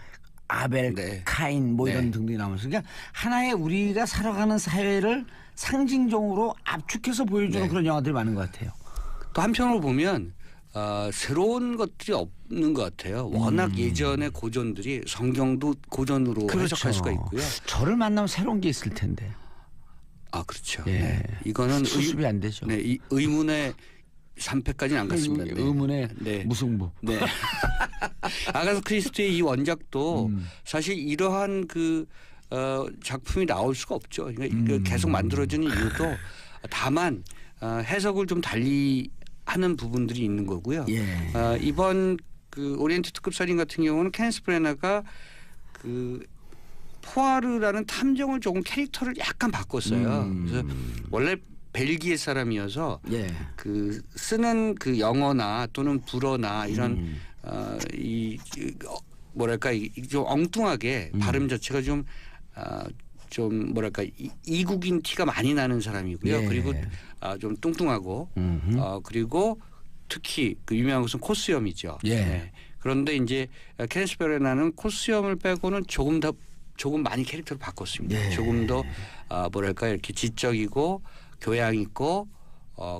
아벨, 카인 뭐 이런 등등이 나오면서 그러니까 하나의 우리가 살아가는 사회를 상징적으로 압축해서 보여주는 그런 영화들이 많은 것 같아요. 또 한편으로 보면 새로운 것들이 없는 것 같아요. 워낙 예전의 고전들이 성경도 고전으로 해석할 수가 있고요. 저를 만나면 새로운 게 있을 텐데. 그렇죠. 네. 이거는 수습이 안 되죠. 네, 이 의문의 3패까지는 안 갔습니다. 의문의 무승부. 네. 아가서 크리스티의 이 원작도 사실 이러한 그 작품이 나올 수가 없죠. 그러니까 계속 만들어지는 이유도 다만 해석을 좀 달리 하는 부분들이 있는 거고요. 이번 그 오리엔트 특급 살인 같은 경우는 케네스 브레나가 그 포아르라는 탐정을 조금 캐릭터를 약간 바꿨어요. 그래서 원래 벨기에 사람이어서 예. 그 쓰는 그 영어나 또는 불어나 이런 뭐랄까 좀 엉뚱하게 발음 자체가 좀 뭐랄까 이국인 티가 많이 나는 사람이고요. 예. 그리고 좀 뚱뚱하고 그리고 특히 그 유명한 것은 코수염이죠. 예. 네. 그런데 이제 케네스 베레나는 코수염을 빼고는 조금 많이 캐릭터를 바꿨습니다. 예. 조금 더 뭐랄까 이렇게 지적이고 교양 있고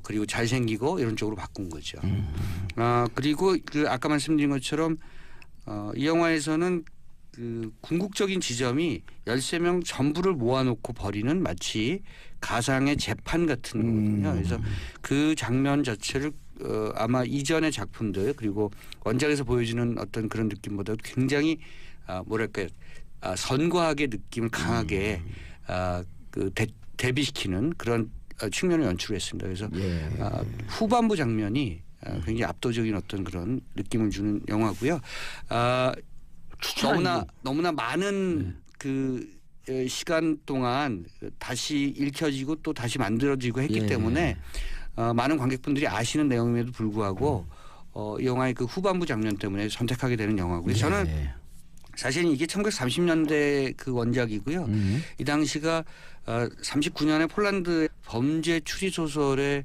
그리고 잘생기고 이런 쪽으로 바꾼 거죠. 그리고 그 아까 말씀드린 것처럼 이 영화에서는 그 궁극적인 지점이 13명 전부를 모아놓고 벌이는 마치 가상의 재판 같은 거거든요. 그래서 그 장면 자체를 아마 이전의 작품들 그리고 원작에서 보여주는 어떤 그런 느낌보다 굉장히 뭐랄까 선과하게 느낌을 강하게 그 대비시키는 그런 측면을 연출했습니다. 그래서 예. 후반부 장면이 굉장히 압도적인 어떤 그런 느낌을 주는 영화고요. 너무나 많은 그 시간 동안 다시 읽혀지고 또 다시 만들어지고 했기 예. 때문에 많은 관객분들이 아시는 내용임에도 불구하고 이 영화의 그 후반부 장면 때문에 선택하게 되는 영화고요. 저는 예. 사실 이게 1930년대 그 원작이고요. 이 당시가 39년에 폴란드 범죄 추리 소설의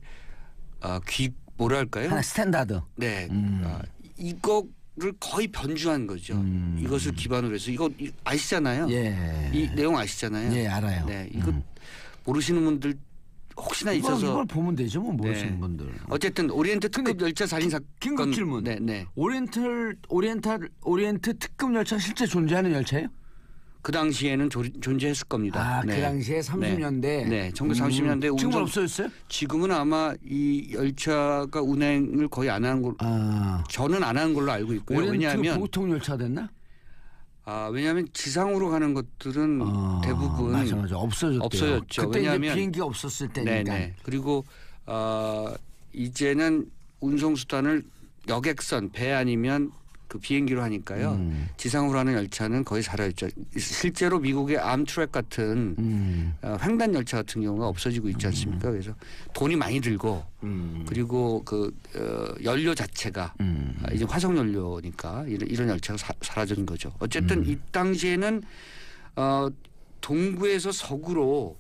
뭐랄까요? 하나 스탠다드. 네, 이거를 거의 변주한 거죠. 이것을 기반으로 해서 이거 아시잖아요. 예. 이 내용 아시잖아요. 예, 알아요. 네, 이거 모르시는 분들 혹시나 있어서 이걸 보면 되죠, 뭐 모르시는 네. 분들. 어쨌든 오리엔트 특급 열차 살인 사건. 긴급 질문. 네, 네. 오리엔트 특급 열차 실제 존재하는 열차예요? 그 당시에는 존재했을 겁니다. 그 당시에 30년대. 네, 1930년대 지금은 없어졌어요? 지금은 아마 이 열차가 운행을 거의 안 하는 걸로 저는 안 하는 걸로 알고 있고요. 오리엔트 왜냐하면 보통 열차 됐나? 왜냐하면 지상으로 가는 것들은 대부분 맞아 없어졌대요. 없어졌죠. 그때 왜냐하면 이제 비행기가 없었을 때니까. 네네. 그리고 이제는 운송 수단을 여객선 배 아니면 그 비행기로 하니까요. 지상으로 하는 열차는 거의 사라졌죠. 실제로 미국의 암트랙 같은 횡단 열차 같은 경우가 없어지고 있지 않습니까? 그래서 돈이 많이 들고 그리고 그 연료 자체가 이제 화석 연료니까 이런 열차가 사라진 거죠. 어쨌든 이 당시에는 동부에서 서구로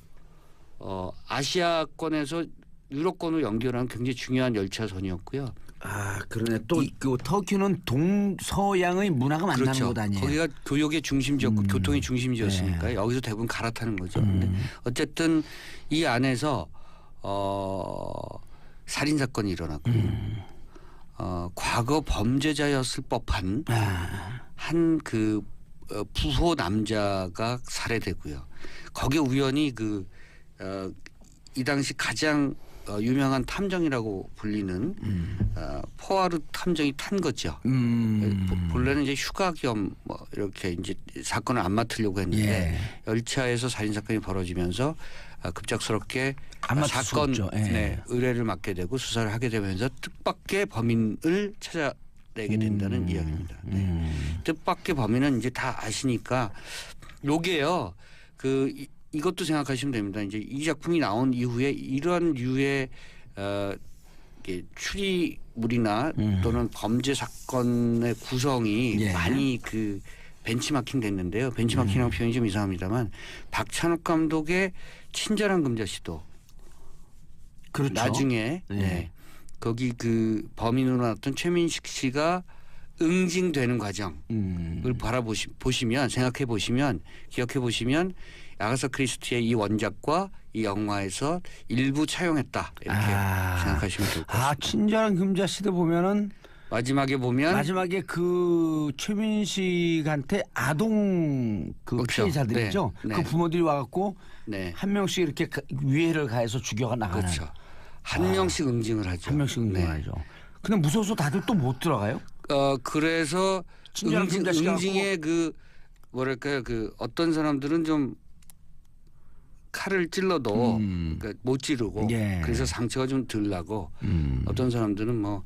아시아권에서 유럽권으로 연결하는 굉장히 중요한 열차선이었고요. 그러네. 또 그 터키는 동서양의 문화가 만나는 그렇죠. 곳 아니에요? 거기가 교역의 중심지였고 교통의 중심지였으니까 네. 여기서 대부분 갈아타는 거죠. 근데 어쨌든 이 안에서 살인 사건이 일어났고요. 과거 범죄자였을 법한 한 그 부호 남자가 살해되고요. 거기에 우연히 이 당시 가장 유명한 탐정이라고 불리는 포아르 탐정이 탄 거죠. 본래는 이제 휴가 겸 뭐 이렇게 이제 사건을 안 맡으려고 했는데 열차에서 살인 사건이 벌어지면서 급작스럽게 안 맡을 수 사건 없죠. 예. 의뢰를 맡게 되고 수사를 하게 되면서 뜻밖의 범인을 찾아내게 된다는 이야기입니다. 뜻밖의 범인은 이제 다 아시니까 요게요. 이것도 생각하시면 됩니다. 이제 이 작품이 나온 이후에 이런 류의 추리물이나 또는 범죄 사건의 구성이 많이 그 벤치마킹 됐는데요. 벤치마킹이라는 표현이 좀 이상합니다만 박찬욱 감독의 친절한 금자씨도 그렇죠. 나중에 거기 그 범인으로 나왔던 최민식 씨가 응징되는 과정을 보시면 생각해 보시면 기억해 보시면 아가사 크리스티의 이 원작과 이 영화에서 일부 차용했다 이렇게 생각하시면 좋을 것 같습니다. 친절한 금자씨도 보면은 마지막에 보면 마지막에 그 최민식한테 아동 그렇죠. 피해자들이죠. 네. 그 부모들이 와갖고 네. 한 명씩 이렇게 위해를 가해서 죽여가 나가는. 그렇죠. 한 명씩 응징을 하죠. 한 명씩 응징하죠. 근데 무서워서 다들 또 못 들어가요? 그래서 친절한 금자씨가 응징의 뭐랄까요 어떤 사람들은 좀 칼을 찔러도 그러니까 못 찌르고 그래서 상처가 좀 덜 나고 어떤 사람들은 뭐